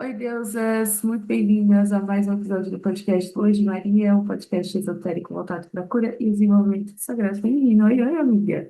Oi, deusas, muito bem-vindas a mais um episódio do podcast Hoje Maria, um podcast esotérico voltado para a cura e desenvolvimento sagrado feminino. Oi, oi, amiga.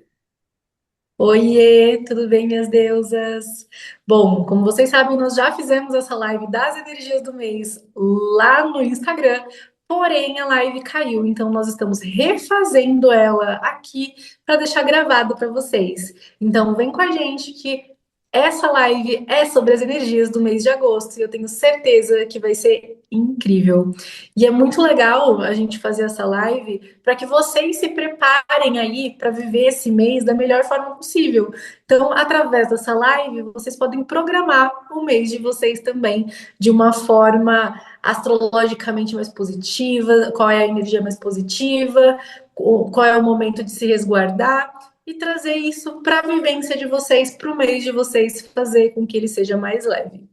Oiê, tudo bem, minhas deusas? Bom, como vocês sabem, nós já fizemos essa live das energias do mês lá no Instagram, porém a live caiu, então nós estamos refazendo ela aqui para deixar gravado para vocês. Então, vem com a gente que essa live é sobre as energias do mês de agosto e eu tenho certeza que vai ser incrível. E é muito legal a gente fazer essa live para que vocês se preparem aí para viver esse mês da melhor forma possível. Então, através dessa live, vocês podem programar o mês de vocês também de uma forma astrologicamente mais positiva, qual é a energia mais positiva, qual é o momento de se resguardar e trazer isso para a vivência de vocês, para o mês de vocês, fazer com que ele seja mais leve.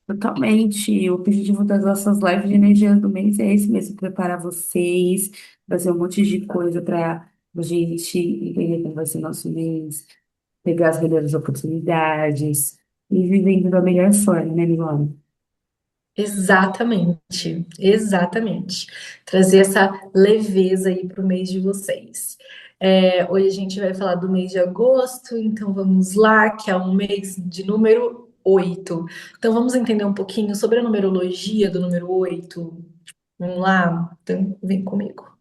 Totalmente. O objetivo das nossas lives de energia do mês é esse mesmo, preparar vocês, fazer um monte de coisa para a gente entender como vai ser nosso mês, pegar as melhores oportunidades e vivendo da melhor forma, né, Milona? Exatamente, exatamente. Trazer essa leveza aí para o mês de vocês. Hoje a gente vai falar do mês de agosto, então vamos lá, que é um mês de número 8. Então vamos entender um pouquinho sobre a numerologia do número 8. Vamos lá? Então vem comigo.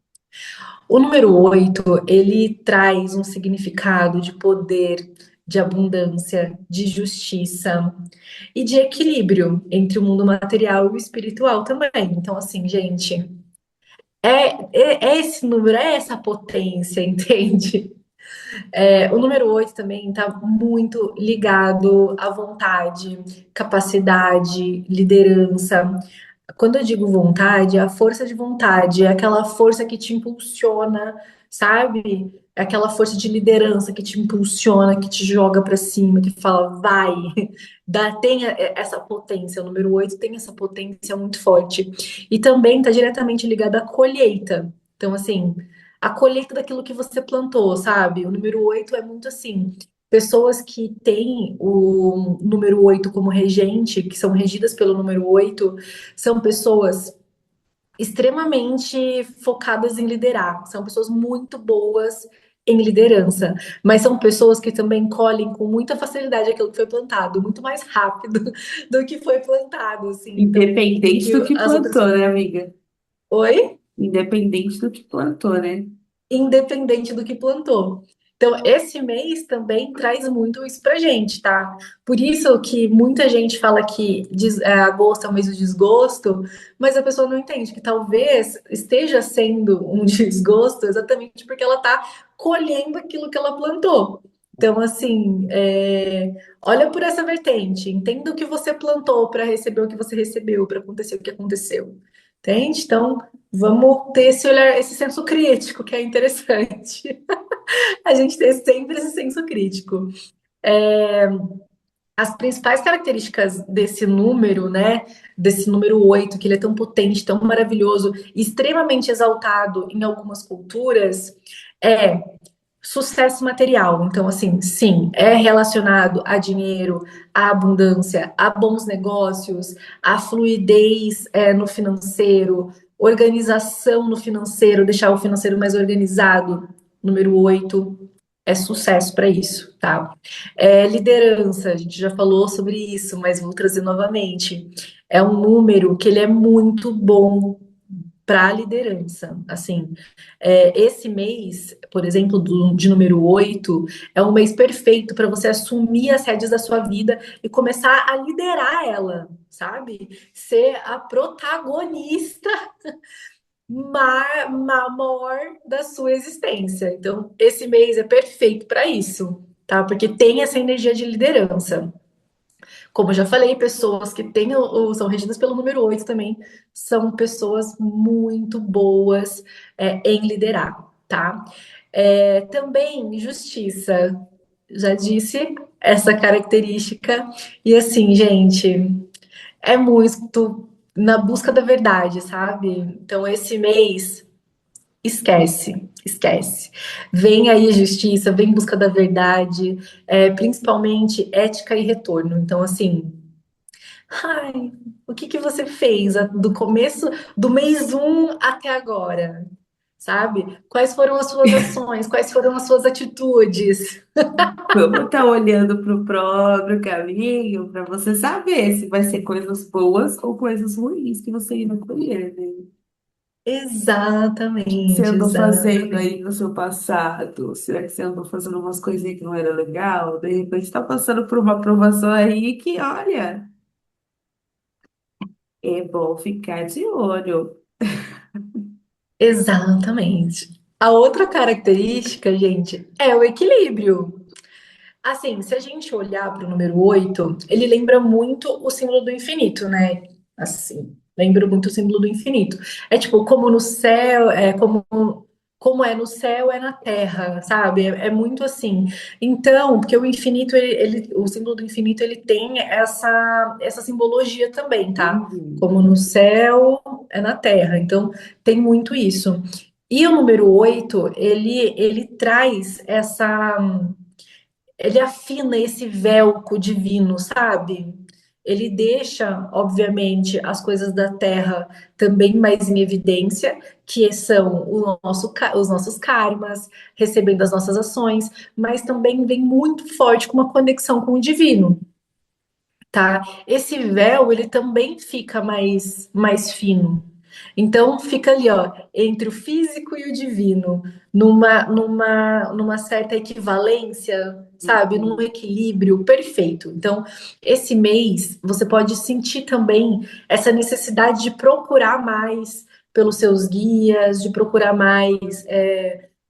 O número 8 ele traz um significado de poder, de abundância, de justiça e de equilíbrio entre o mundo material e o espiritual também. Então, assim, gente, é esse número, é essa potência, entende? O número 8 também está muito ligado à vontade, capacidade, liderança. Quando eu digo vontade, é a força de vontade, é aquela força que te impulsiona, sabe? É aquela força de liderança que te impulsiona, que te joga para cima, que fala, vai, essa potência. O número 8 tem essa potência muito forte. E também está diretamente ligado à colheita. Então, assim, a colheita daquilo que você plantou, sabe? O número 8 é muito assim. Pessoas que têm o número 8 como regente, que são regidas pelo número 8 são pessoas extremamente focadas em liderar, são pessoas muito boas em liderança, mas são pessoas que também colhem com muita facilidade aquilo que foi plantado, muito mais rápido do que foi plantado, assim. Então, o Independente que do que as outras. plantou, né, amiga? Oi? Independente do que plantou, né? Independente do que plantou. Então, esse mês também traz muito isso pra gente, tá? Por isso que muita gente fala que agosto é o mês do desgosto, mas a pessoa não entende que talvez esteja sendo um desgosto exatamente porque ela tá colhendo aquilo que ela plantou. Então, assim, olha por essa vertente, entenda o que você plantou para receber o que você recebeu, para acontecer o que aconteceu. Entende? Então, vamos ter esse olhar, esse senso crítico, que é interessante. A gente ter sempre esse senso crítico. As principais características desse número, né? Desse número 8, que ele é tão potente, tão maravilhoso, extremamente exaltado em algumas culturas, é sucesso material. Então, assim, sim, é relacionado a dinheiro, a abundância, a bons negócios, a fluidez no financeiro, organização no financeiro, deixar o financeiro mais organizado. Número 8 é sucesso para isso, tá? Liderança, a gente já falou sobre isso, mas vou trazer novamente. É um número que ele é muito bom para a liderança. Assim, esse mês, por exemplo, de número 8 é um mês perfeito para você assumir as rédeas da sua vida e começar a liderar ela, sabe? Ser a protagonista maior da sua existência. Então, esse mês é perfeito para isso, tá? Porque tem essa energia de liderança. Como eu já falei, pessoas que têm são regidas pelo número 8 também são pessoas muito boas em liderar, tá? Também justiça, já disse essa característica, e assim, gente, é muito na busca da verdade, sabe? Então, esse mês, esquece, esquece. Vem aí a justiça, vem em busca da verdade, principalmente ética e retorno. Então, assim, Ai, o que que você fez do começo do mês um até agora? Sabe? Quais foram as suas ações? Quais foram as suas atitudes? Vamos estar olhando para o próprio caminho para você saber se vai ser coisas boas ou coisas ruins que você irá colher, né? O que você Exatamente, andou fazendo exatamente. aí no seu passado? Será que você andou fazendo umas coisinhas que não era legal? De repente está passando por uma aprovação aí que, olha, é bom ficar de olho. Exatamente. A outra característica, gente, é o equilíbrio. Assim, se a gente olhar para o número 8, ele lembra muito o símbolo do infinito, né? Assim, lembra muito o símbolo do infinito. É tipo, como no céu, como é no céu, é na terra, sabe? É muito assim. Então, porque o infinito, o símbolo do infinito, ele tem essa simbologia também, tá? Uhum. Como no céu, é na terra. Então, tem muito isso. E o número 8, ele traz ele afina esse velcro divino, sabe? Ele deixa, obviamente, as coisas da terra também mais em evidência, que são os nossos karmas, recebendo as nossas ações, mas também vem muito forte com uma conexão com o divino, tá? Esse véu, ele também fica mais fino. Então fica ali, ó, entre o físico e o divino, numa certa equivalência, sabe? Num Uhum. equilíbrio perfeito. Então, esse mês você pode sentir também essa necessidade de procurar mais pelos seus guias, de procurar mais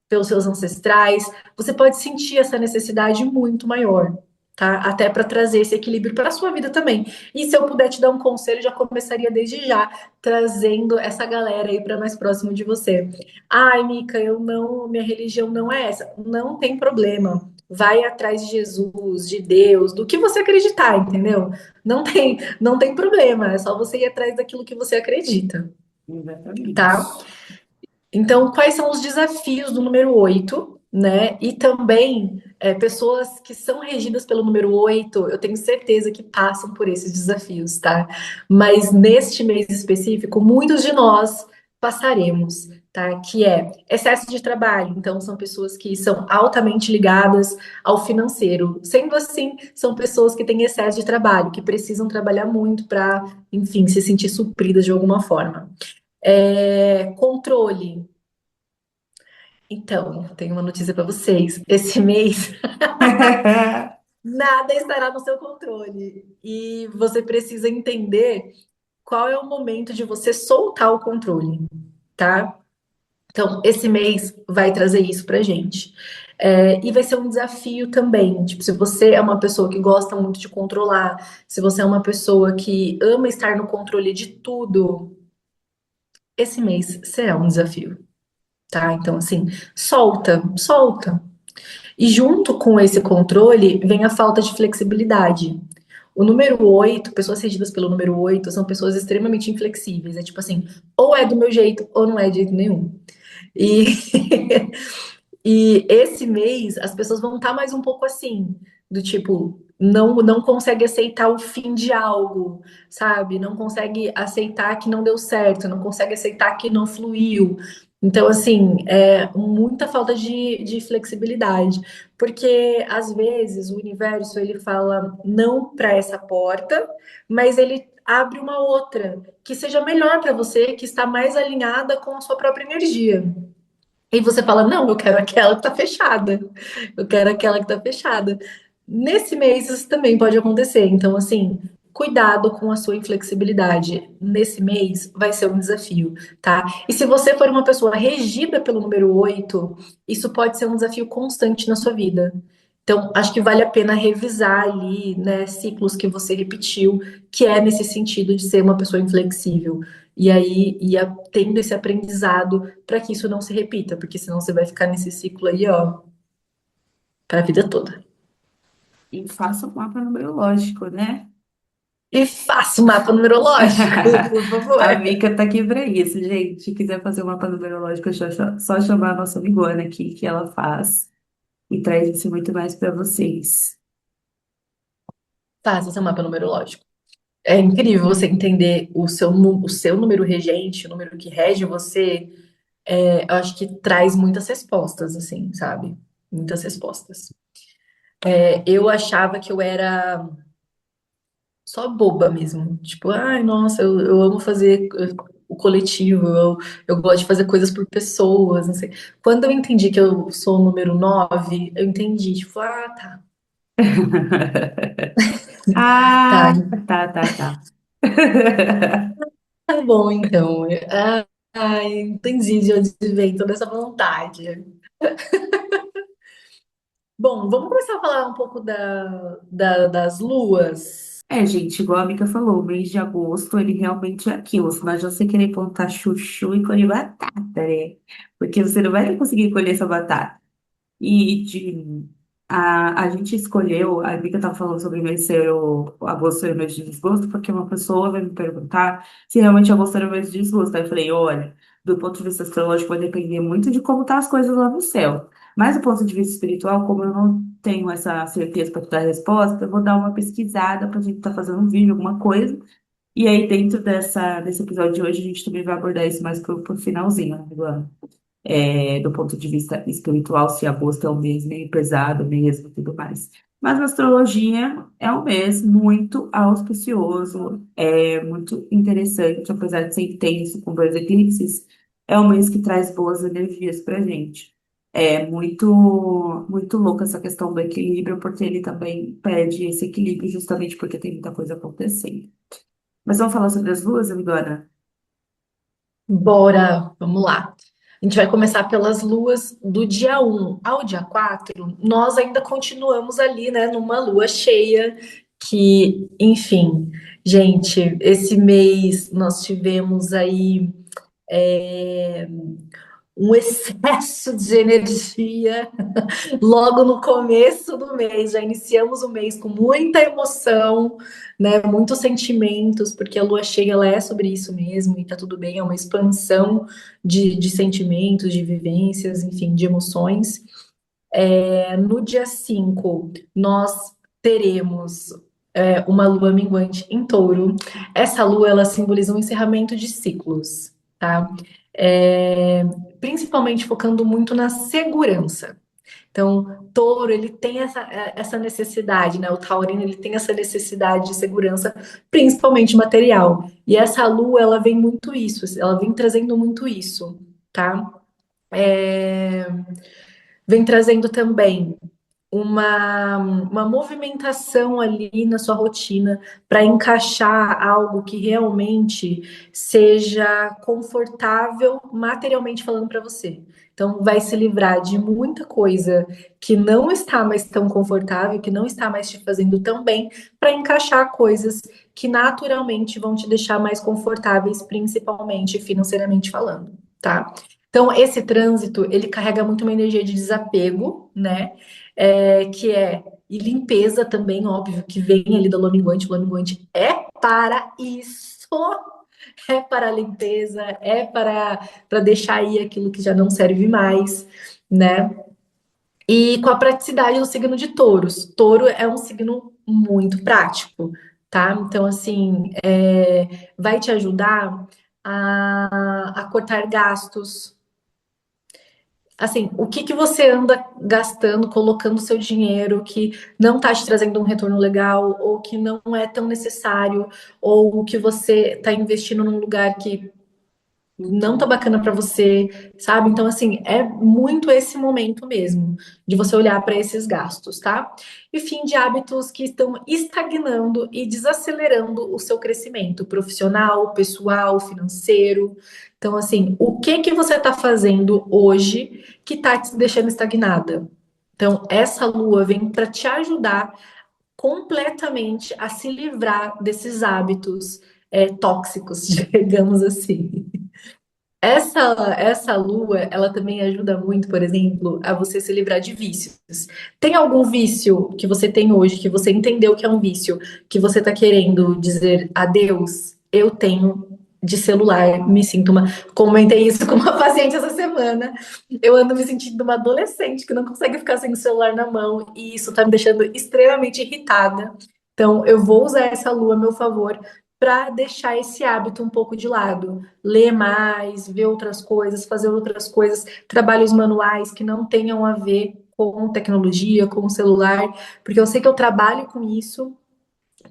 pelos seus ancestrais. Você pode sentir essa necessidade muito maior, tá? Até para trazer esse equilíbrio para a sua vida também. E se eu puder te dar um conselho, já começaria desde já, trazendo essa galera aí para mais próximo de você. Ai, Mica, minha religião não é essa. Não tem problema. Vai atrás de Jesus, de Deus, do que você acreditar, entendeu? Não tem problema. É só você ir atrás daquilo que você acredita, tá? Exatamente. Então, quais são os desafios do número 8, né? E também, pessoas que são regidas pelo número 8, eu tenho certeza que passam por esses desafios, tá? Mas neste mês específico, muitos de nós passaremos, tá? Que é excesso de trabalho. Então, são pessoas que são altamente ligadas ao financeiro. Sendo assim, são pessoas que têm excesso de trabalho, que precisam trabalhar muito para, enfim, se sentir supridas de alguma forma. Controle. Então, tenho uma notícia para vocês. Esse mês, nada estará no seu controle. E você precisa entender qual é o momento de você soltar o controle, tá? Então, esse mês vai trazer isso pra gente. E vai ser um desafio também. Tipo, se você é uma pessoa que gosta muito de controlar, se você é uma pessoa que ama estar no controle de tudo, esse mês será um desafio, tá? Então, assim, solta, solta. E junto com esse controle vem a falta de flexibilidade. O número 8, pessoas regidas pelo número 8, são pessoas extremamente inflexíveis. É tipo assim, ou é do meu jeito, ou não é de jeito nenhum. E, e esse mês as pessoas vão estar mais um pouco assim, do tipo, não consegue aceitar o fim de algo, sabe? Não consegue aceitar que não deu certo, não consegue aceitar que não fluiu. Então, assim, muita falta de flexibilidade, porque às vezes o universo ele fala não para essa porta, mas ele abre uma outra que seja melhor para você, que está mais alinhada com a sua própria energia. E você fala, não, eu quero aquela que tá fechada. Eu quero aquela que tá fechada. Nesse mês isso também pode acontecer. Então, assim, cuidado com a sua inflexibilidade. Nesse mês vai ser um desafio, tá? E se você for uma pessoa regida pelo número 8, isso pode ser um desafio constante na sua vida. Então, acho que vale a pena revisar ali, né, ciclos que você repetiu, que é nesse sentido de ser uma pessoa inflexível. E aí, tendo esse aprendizado para que isso não se repita, porque senão você vai ficar nesse ciclo aí, ó, para a vida toda. E faça um mapa numerológico, né? E faça o mapa numerológico, por favor. A Mica tá aqui pra isso, gente. Se quiser fazer um mapa numerológico, é só chamar a nossa amigona aqui, que ela faz e traz isso muito mais para vocês. Faça seu mapa numerológico. É incrível você entender o seu número regente, o número que rege você. Eu acho que traz muitas respostas, assim, sabe? Muitas respostas. Eu achava que eu era só boba mesmo. Tipo, ai, nossa, eu amo fazer o coletivo, eu gosto de fazer coisas por pessoas, não sei. Quando eu entendi que eu sou o número 9 eu entendi, tipo, tá, Ah, tá, tá. tá bom então. Entendi de onde vem toda essa vontade. Bom, vamos começar a falar um pouco das luas. É, gente, igual a Mika falou, o mês de agosto, ele realmente é aquilo. Mas você querer plantar chuchu e colher batata, né? Porque você não vai conseguir colher essa batata. A gente escolheu, a Bika estava falando sobre mês ser o agosto ser o mês de desgosto, porque uma pessoa vai me perguntar se realmente agosto era o mês de desgosto. Aí eu falei, olha, do ponto de vista astrológico vai depender muito de como tá as coisas lá no céu. Mas do ponto de vista espiritual, como eu não tenho essa certeza para te dar a resposta, eu vou dar uma pesquisada para a gente estar fazendo um vídeo, alguma coisa. E aí, dentro desse episódio de hoje, a gente também vai abordar isso mais pro finalzinho, né, Luana? Do ponto de vista espiritual, se agosto é um mês meio pesado mesmo e tudo mais. Mas na astrologia é um mês muito auspicioso, é muito interessante, apesar de ser intenso com dois eclipses, é um mês que traz boas energias pra gente. É muito louca essa questão do equilíbrio, porque ele também pede esse equilíbrio justamente porque tem muita coisa acontecendo. Mas vamos falar sobre as luas agora? Bora, vamos lá. A gente vai começar pelas luas do dia 1 ao dia 4. Nós ainda continuamos ali, né, numa lua cheia, que, enfim, gente, esse mês nós tivemos aí um excesso de energia logo no começo do mês. Já iniciamos o mês com muita emoção, né? Muitos sentimentos, porque a lua cheia ela é sobre isso mesmo, e tá tudo bem, é uma expansão de sentimentos, de vivências, enfim, de emoções. No dia 5 nós teremos uma lua minguante em touro. Essa lua ela simboliza um encerramento de ciclos, tá? É, Principalmente focando muito na segurança. Então, touro, ele tem essa necessidade, né? O taurino, ele tem essa necessidade de segurança, principalmente material. E essa lua, ela vem muito isso, ela vem trazendo muito isso, tá? É, Vem trazendo também uma movimentação ali na sua rotina para encaixar algo que realmente seja confortável materialmente falando para você. Então, vai se livrar de muita coisa que não está mais tão confortável, que não está mais te fazendo tão bem, para encaixar coisas que naturalmente vão te deixar mais confortáveis, principalmente financeiramente falando, tá? Então, esse trânsito, ele carrega muito uma energia de desapego, né? Que é e limpeza também, óbvio, que vem ali da lua minguante. Lua minguante é para isso, é para a limpeza, é para deixar aí aquilo que já não serve mais, né? E com a praticidade do signo de touros. Touro é um signo muito prático, tá? Então, assim, vai te ajudar a cortar gastos, assim, o que que você anda gastando, colocando seu dinheiro que não está te trazendo um retorno legal, ou que não é tão necessário, ou que você está investindo num lugar que não tá bacana para você, sabe? Então, assim, é muito esse momento mesmo de você olhar para esses gastos, tá? E fim de hábitos que estão estagnando e desacelerando o seu crescimento profissional, pessoal, financeiro. Então, assim, o que que você tá fazendo hoje que tá te deixando estagnada? Então, essa lua vem para te ajudar completamente a se livrar desses hábitos tóxicos, digamos assim. Essa lua, ela também ajuda muito, por exemplo, a você se livrar de vícios. Tem algum vício que você tem hoje, que você entendeu que é um vício, que você está querendo dizer adeus? Eu tenho de celular, me sinto uma. Comentei isso com uma paciente essa semana. Eu ando me sentindo uma adolescente que não consegue ficar sem o celular na mão, e isso tá me deixando extremamente irritada. Então, eu vou usar essa lua a meu favor para deixar esse hábito um pouco de lado. Ler mais, ver outras coisas, fazer outras coisas, trabalhos manuais que não tenham a ver com tecnologia, com o celular, porque eu sei que eu trabalho com isso,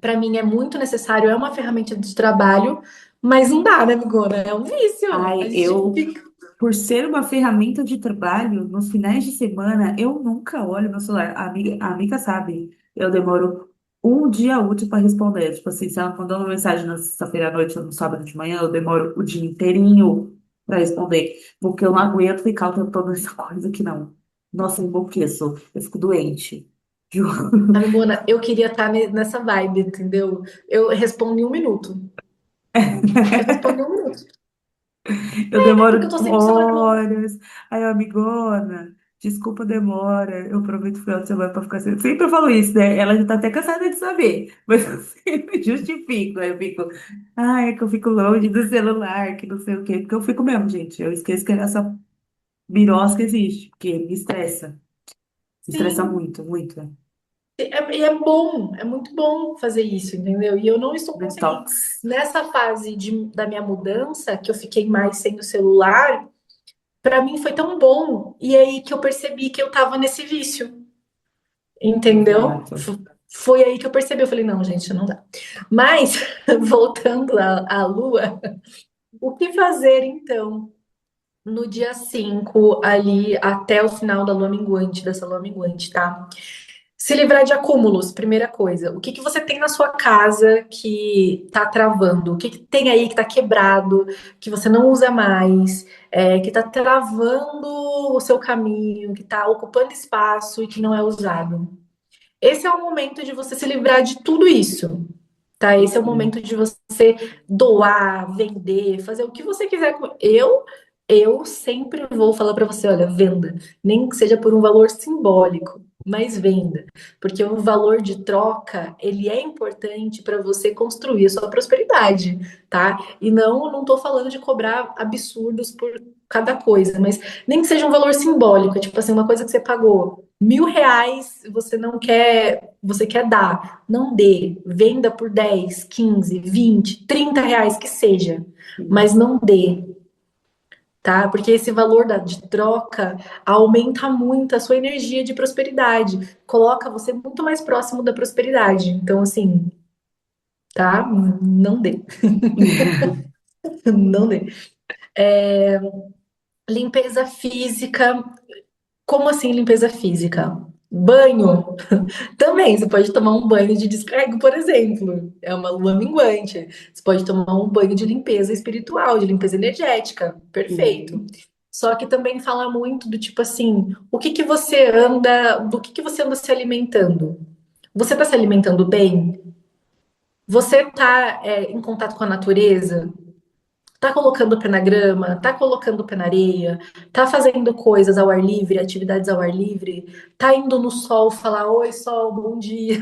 para mim é muito necessário, é uma ferramenta de trabalho, mas não dá, né, amigona? É um vício. A Ai, gente eu, fica. por ser uma ferramenta de trabalho, nos finais de semana, eu nunca olho meu celular. A amiga sabe, eu demoro um dia útil para responder. Tipo assim, se ela mandou uma mensagem na sexta-feira à noite ou no sábado de manhã, eu demoro o dia inteirinho para responder. Porque eu não aguento ficar o tempo todo nessa coisa aqui, não. Nossa, eu enlouqueço, eu fico doente. Juro. Amigona, eu queria estar nessa vibe, entendeu? Eu respondo em um minuto. Eu respondo em um minuto. Eu É porque eu demoro tô sempre com o celular na mão. horas. Aí, amigona, desculpa a demora. Eu prometo o final de semana pra ficar assim. Sempre eu falo isso, né? Ela já tá até cansada de saber. Mas eu sempre justifico. Aí eu fico, ai, é que eu fico longe do celular, que não sei o quê. Porque eu fico mesmo, gente. Eu esqueço que essa birosca existe, porque me estressa. Me estressa Sim. muito, muito. Né? E é bom, é muito bom fazer isso, entendeu? E eu não estou conseguindo. Detox. Nessa fase da minha mudança, que eu fiquei mais sem o celular, para mim foi tão bom. E aí que eu percebi que eu tava nesse vício, entendeu? Exato. Foi aí que eu percebi. Eu falei, não, gente, não dá. Mas, voltando à Lua, o que fazer então? No dia 5 ali até o final da lua minguante, dessa lua minguante, tá? Se livrar de acúmulos, primeira coisa. O que que você tem na sua casa que tá travando? O que que tem aí que tá quebrado, que você não usa mais, que tá travando o seu caminho, que tá ocupando espaço e que não é usado? Esse é o momento de você se livrar de tudo isso, tá? Esse é o Uhum. momento de você doar, vender, fazer o que você quiser com. Eu sempre vou falar para você, olha, venda, nem que seja por um valor simbólico, mas venda, porque o valor de troca, ele é importante para você construir a sua prosperidade, tá? E não tô falando de cobrar absurdos por cada coisa, mas nem que seja um valor simbólico, tipo assim, uma coisa que você pagou R$ 1.000, você não quer, você quer dar, não dê, venda por 10, 15, 20, R$ 30 que seja, mas não dê, tá? Porque esse valor de troca aumenta muito a sua energia de prosperidade, coloca você muito mais próximo da prosperidade. Então, assim, tá? Não dê, não dê. Limpeza física. Como assim limpeza física? Banho. Também, você pode tomar um banho de descarga, por exemplo. É uma lua minguante. Você pode tomar um banho de limpeza espiritual, de limpeza energética. Perfeito. Uhum. Só que também fala muito do tipo assim, o que que você anda, do que você anda se alimentando? Você está se alimentando bem? Você está em contato com a natureza? Tá colocando o pé na grama, tá colocando o pé na areia, tá fazendo coisas ao ar livre, atividades ao ar livre, tá indo no sol falar: Oi, sol, bom dia,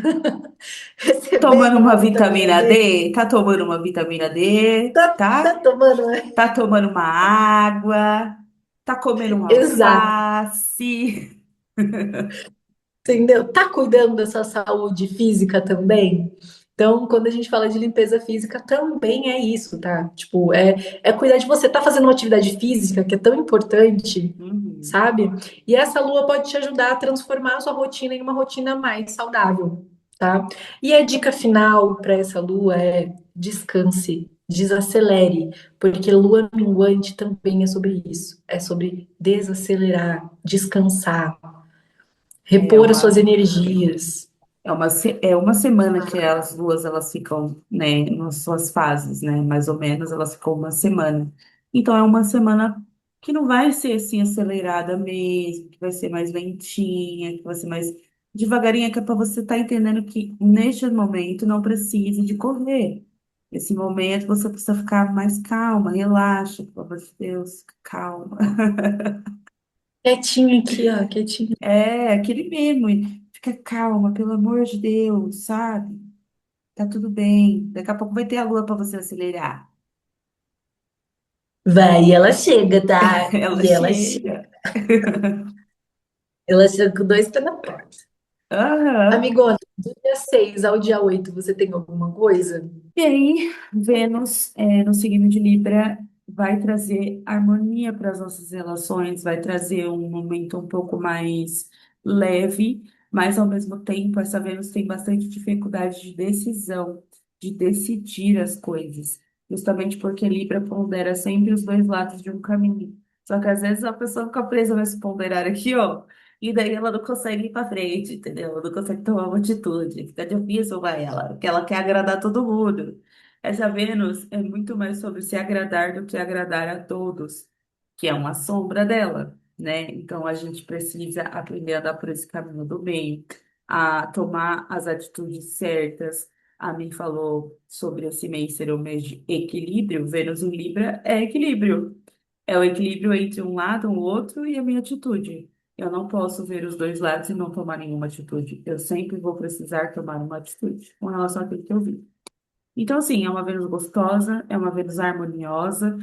Tomando recebendo uma uma vitamina vitamina D, D, tá tomando uma vitamina D, tá tá? tomando, né? Tá tomando uma água, tá comendo um Exato, alface. entendeu? Tá cuidando da sua saúde física também? Então, quando a gente fala de limpeza física, também é isso, tá? Tipo, é cuidar de você. Tá fazendo uma atividade física que é tão importante, Uhum. sabe? E essa lua pode te ajudar a transformar a sua rotina em uma rotina mais saudável, tá? E a dica final para essa lua é descanse, desacelere, porque lua minguante também é sobre isso, é sobre desacelerar, descansar, É repor as suas uma, energias. é uma semana que as duas elas ficam, né, nas suas fases, né? Mais ou menos, elas ficam uma semana. Então é uma semana que não vai ser assim acelerada mesmo, que vai ser mais lentinha, que vai ser mais devagarinha, que é para você estar entendendo que neste momento não precisa de correr. Esse momento você precisa ficar mais calma, relaxa, pelo amor de Deus, calma. Quietinho aqui, ó, quietinho. É, aquele mesmo. Fica calma, pelo amor de Deus, sabe? Tá tudo bem. Daqui a pouco vai ter a lua para você acelerar. Vai, e ela chega, tá? Ela E ela chega. chega. Ela chega com dois pés na porta. Aham. Amigona, do dia 6 ao dia 8, você tem alguma coisa? E aí, Vênus, no signo de Libra, vai trazer harmonia para as nossas relações, vai trazer um momento um pouco mais leve, mas ao mesmo tempo, essa Vênus tem bastante dificuldade de decisão, de decidir as coisas, justamente porque Libra pondera sempre os dois lados de um caminho. Só que às vezes a pessoa fica presa nesse ponderar aqui, ó. E daí ela não consegue ir para frente, entendeu? Ela não consegue tomar uma atitude. Fica difícil para ela, porque ela quer agradar todo mundo. Essa Vênus é muito mais sobre se agradar do que agradar a todos, que é uma sombra dela, né? Então a gente precisa aprender a dar por esse caminho do bem, a tomar as atitudes certas. A mim falou sobre esse mês ser um mês de equilíbrio. Vênus em Libra é equilíbrio. É o equilíbrio entre um lado, o outro e a minha atitude. Eu não posso ver os dois lados e não tomar nenhuma atitude. Eu sempre vou precisar tomar uma atitude com relação àquilo que eu vi. Então, assim, é uma Vênus gostosa, é uma Vênus harmoniosa,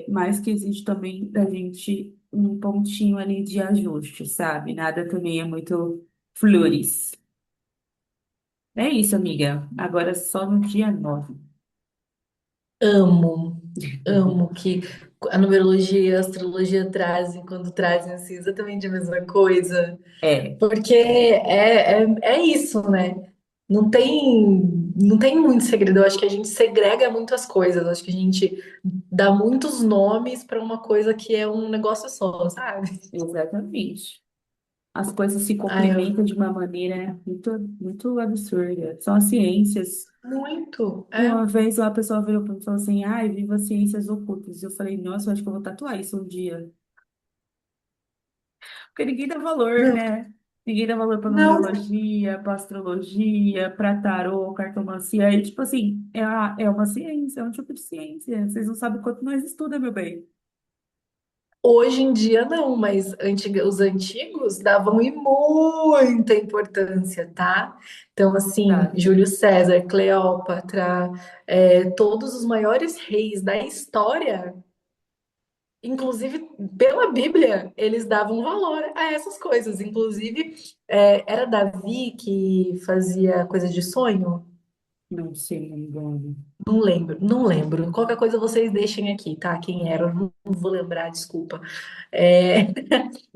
mas que existe também da gente um pontinho ali de ajuste, sabe? Nada também é muito flores. É isso, amiga. Agora só no dia 9. Amo, amo que a numerologia e a astrologia trazem, quando trazem assim, exatamente a mesma coisa. É, Porque é isso, né? Não tem muito segredo. Eu acho que a gente segrega muito as coisas. Eu acho que a gente dá muitos nomes para uma coisa que é um negócio só, sabe? exatamente. As coisas se Ai, complementam de uma maneira muito, muito absurda. São as ciências. muito. Uma vez uma pessoa virou para mim e falou assim, ai, viva as ciências ocultas. Eu falei, nossa, eu acho que eu vou tatuar isso um dia. Porque ninguém dá valor, Não, né? Ninguém dá valor para não. numerologia, para astrologia, para tarô, cartomancia. E, tipo assim, é uma ciência, é um tipo de ciência. Vocês não sabem o quanto nós estuda, meu bem. Hoje em dia não, mas os antigos davam e muita importância, tá? Então, assim, Exato. Júlio César, Cleópatra, todos os maiores reis da história, inclusive pela Bíblia, eles davam valor a essas coisas. Inclusive, era Davi que fazia coisa de sonho? Não sei, não me engano. Não lembro, não lembro. Qualquer coisa vocês deixem aqui, tá? Quem era, eu não vou lembrar, desculpa. É,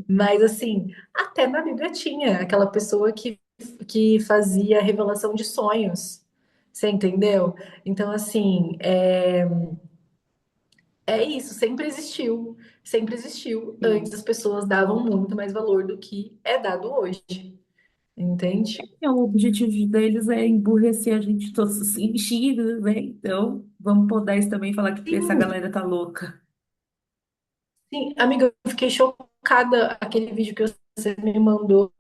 mas assim, até na Bíblia tinha aquela pessoa que fazia revelação de sonhos. Você entendeu? Então, assim, é isso, sempre existiu. Sempre existiu. Antes Sim. as pessoas davam muito mais valor do que é dado hoje. Entende? O objetivo deles é emburrecer a gente todos os sentidos, né? Então, vamos podar isso também e falar que essa Sim, galera tá louca. sim, amiga, eu fiquei chocada aquele vídeo que você me mandou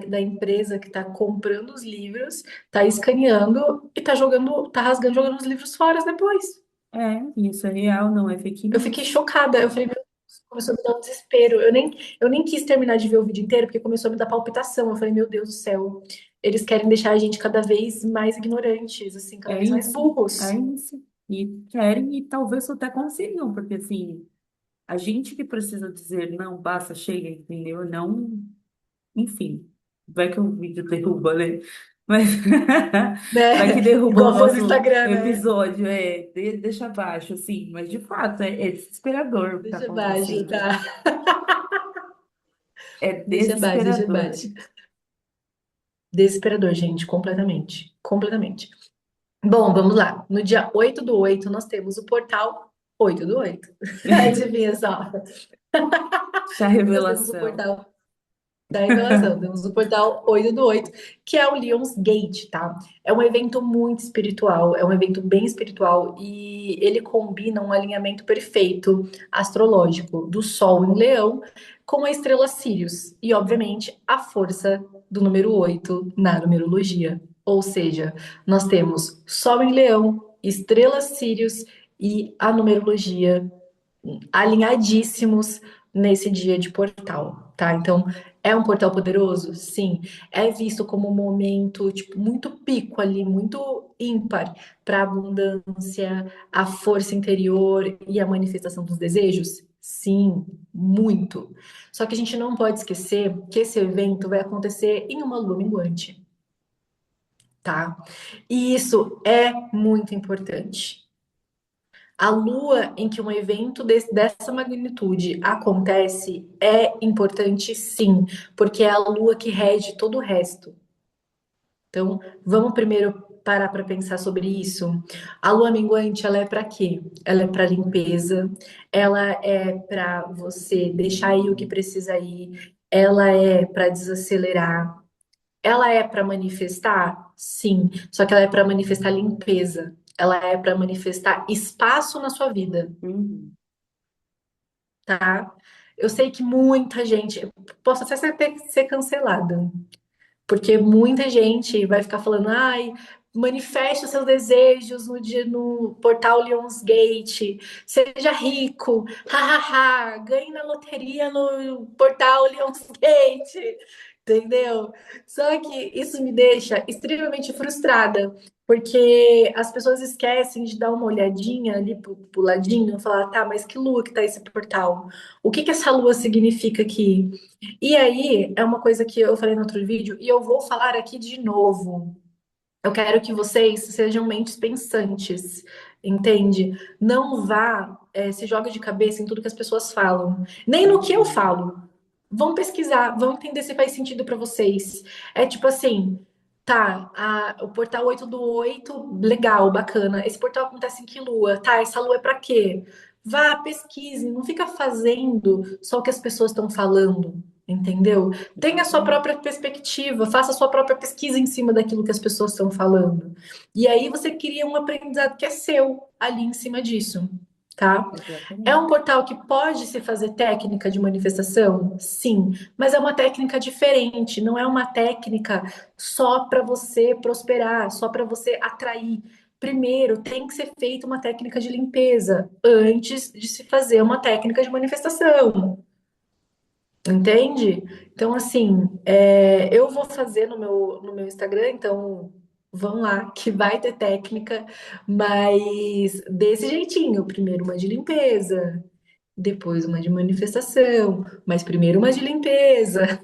da empresa que está comprando os livros, está escaneando e está jogando, tá rasgando, jogando os livros fora depois. É, isso é real, não é fake Eu fiquei news. chocada. Eu falei, meu Deus, começou a me dar um desespero. Eu nem quis terminar de ver o vídeo inteiro, porque começou a me dar palpitação. Eu falei, meu Deus do céu, eles querem deixar a gente cada vez mais ignorantes, assim, cada É vez mais isso, é burros. isso. E querem e talvez até consigam, porque assim, a gente que precisa dizer não, basta, chega, entendeu? Não, enfim, vai que o vídeo derruba, né? Mas vai que Né? derruba o Igual foi no nosso Instagram, né? episódio, deixa abaixo, assim, mas de fato é desesperador o que está Deixa abaixo, acontecendo. tá? É Deixa abaixo, deixa desesperador. abaixo. Desesperador, gente, completamente. Completamente. Bom, vamos lá. No dia 8/8, nós temos o portal 8/8. Adivinha só? Essa Nós temos o revelação. portal da revelação. Temos o portal 8/8, que é o Lions Gate, tá? É um evento muito espiritual, é um evento bem espiritual e ele combina um alinhamento perfeito astrológico do Sol em Leão com a estrela Sirius e, obviamente, a força do número 8 na numerologia. Ou seja, nós temos Sol em Leão, estrela Sirius e a numerologia alinhadíssimos nesse dia de portal, tá? Então, é um portal poderoso? Sim. É visto como um momento, tipo, muito pico ali, muito ímpar para a abundância, a força interior e a manifestação dos desejos? Sim, muito. Só que a gente não pode esquecer que esse evento vai acontecer em uma lua minguante, tá? E isso é muito importante. A lua em que um evento dessa magnitude acontece é importante, sim, porque é a lua que rege todo o resto. Então, vamos primeiro parar para pensar sobre isso. A lua minguante, ela é para quê? Ela é para limpeza, ela é para você deixar ir o que precisa ir, ela é para desacelerar, ela é para manifestar? Sim, só que ela é para manifestar limpeza, ela é para manifestar espaço na sua vida, Uhum. tá? Eu sei que muita gente, posso até ser cancelada, porque muita gente vai ficar falando, ai, manifeste os seus desejos no dia no portal Lionsgate, seja rico, hahaha, ganhe na loteria no portal Lionsgate, entendeu? Só que isso me deixa extremamente frustrada, porque as pessoas esquecem de dar uma olhadinha ali pro ladinho e falar, tá, mas que lua que tá esse portal? O que que essa lua significa aqui? E aí, é uma coisa que eu falei no outro vídeo e eu vou falar aqui de novo. Eu quero que vocês sejam mentes pensantes, entende? Não vá, se jogue de cabeça em tudo que as pessoas falam, nem no que eu Uhum. falo. Vão pesquisar, vão entender se faz sentido para vocês. É tipo assim, tá, o portal 8 do 8, legal, bacana. Esse portal acontece em que lua? Tá, essa lua é para quê? Vá, pesquise, não fica fazendo só o que as pessoas estão falando, entendeu? Tenha a sua Exatamente. própria perspectiva, faça a sua própria pesquisa em cima daquilo que as pessoas estão falando. E aí você cria um aprendizado que é seu ali em cima disso, tá? É um Exatamente. portal que pode se fazer técnica de manifestação? Sim, mas é uma técnica diferente, não é uma técnica só para você prosperar, só para você atrair. Primeiro, tem que ser feita uma técnica de limpeza antes de se fazer uma técnica de manifestação. Entende? Então, assim, eu vou fazer no meu Instagram, então vão lá, que vai ter técnica, mas desse jeitinho. Primeiro uma de limpeza, depois uma de manifestação, mas primeiro uma de limpeza,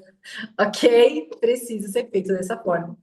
ok? Precisa ser feito dessa forma.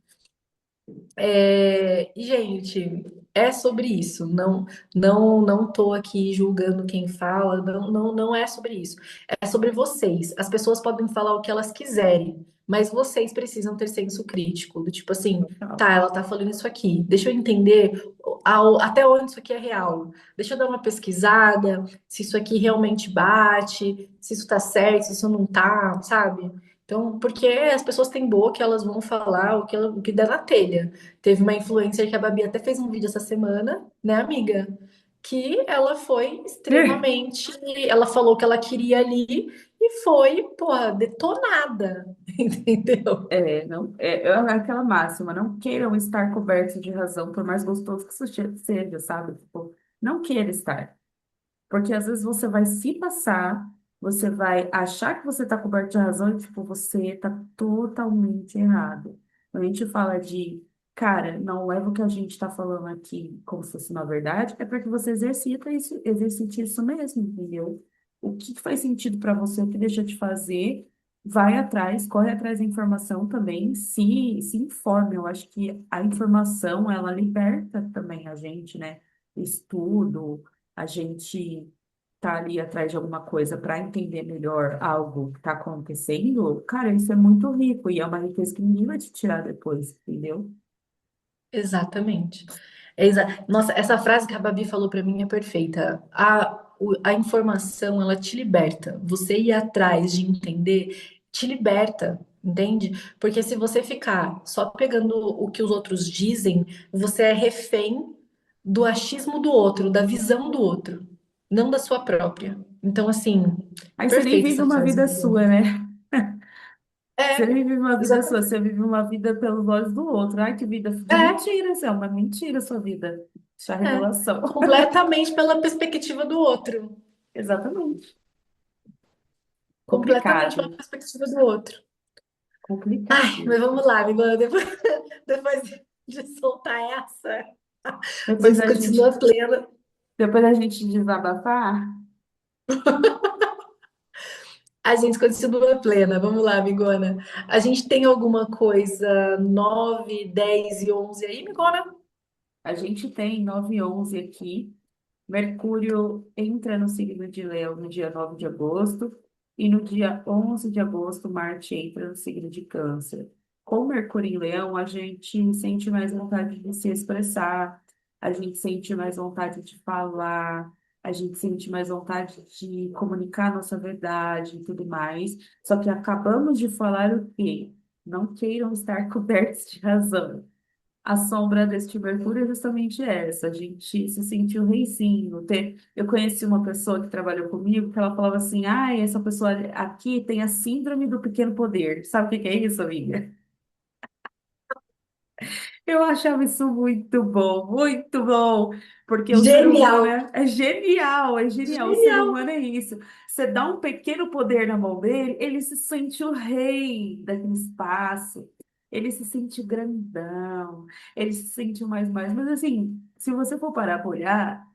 E, gente, é sobre isso. Não tô aqui julgando quem fala. Não é sobre isso. É sobre vocês. As pessoas podem falar o que elas quiserem, mas vocês precisam ter senso crítico. Do tipo assim, Total. tá, ela tá falando isso aqui. Deixa eu entender até onde isso aqui é real. Deixa eu dar uma pesquisada, se isso aqui realmente bate, se isso tá certo, se isso não tá, sabe? Então, porque as pessoas têm boca, elas vão falar o que der na telha. Teve uma influencer que a Babi até fez um vídeo essa semana, né, amiga? Que ela foi extremamente. Ela falou que ela queria ali e foi, porra, detonada, entendeu? Não, é aquela máxima, não queiram estar cobertos de razão, por mais gostoso que isso seja, sabe? Tipo, não queira estar. Porque às vezes você vai se passar, você vai achar que você está coberto de razão e, tipo, você está totalmente errado. Quando a gente fala de, cara, não leva o que a gente está falando aqui como se fosse uma verdade, é para que você exercite isso mesmo, entendeu? O que faz sentido para você, o que deixa de fazer, vai atrás, corre atrás da informação também, se informe. Eu acho que a informação, ela liberta também a gente, né? Estudo, a gente tá ali atrás de alguma coisa para entender melhor algo que está acontecendo, cara, isso é muito rico e é uma riqueza que ninguém vai te tirar depois, entendeu? Exatamente. Nossa, essa frase que a Babi falou pra mim é perfeita. A informação, ela te liberta. Você ir atrás de entender, te liberta, entende? Porque se você ficar só pegando o que os outros dizem, você é refém do achismo do outro, da visão do outro, não da sua própria. Então, assim, Aí você nem perfeita vive essa uma frase. vida sua, né? Você É, vive uma vida sua, exatamente. você vive uma vida pelos olhos do outro. Ai, que vida de É, mentira, isso é uma mentira a sua vida. Isso é a é. revelação. Completamente pela perspectiva do outro. Exatamente. Completamente pela Complicado. perspectiva do outro. Ai, Complicado. mas vamos lá, amiga. Depois de soltar essa, Depois você a gente, continua plena. depois a gente desabafar. A gente continua plena. Vamos lá, amigona. A gente tem alguma coisa 9, 10 e 11 aí, amigona? A gente tem 9 e 11 aqui. Mercúrio entra no signo de Leão no dia 9 de agosto e no dia 11 de agosto Marte entra no signo de Câncer. Com Mercúrio em Leão, a gente sente mais vontade de se expressar, a gente sente mais vontade de falar, a gente sente mais vontade de comunicar nossa verdade e tudo mais. Só que acabamos de falar o quê? Não queiram estar cobertos de razão. A sombra deste Mercúrio é justamente essa, a gente se sentiu reizinho. Eu conheci uma pessoa que trabalhou comigo que ela falava assim, ah, essa pessoa aqui tem a síndrome do pequeno poder. Sabe o que que é isso, amiga? Eu achava isso muito bom, porque o ser humano Genial! é genial, o ser Genial! humano é isso. Você dá um pequeno poder na mão dele, ele se sente o rei daquele espaço, ele se sente grandão, ele se sente o mais. Mas assim, se você for parar para olhar,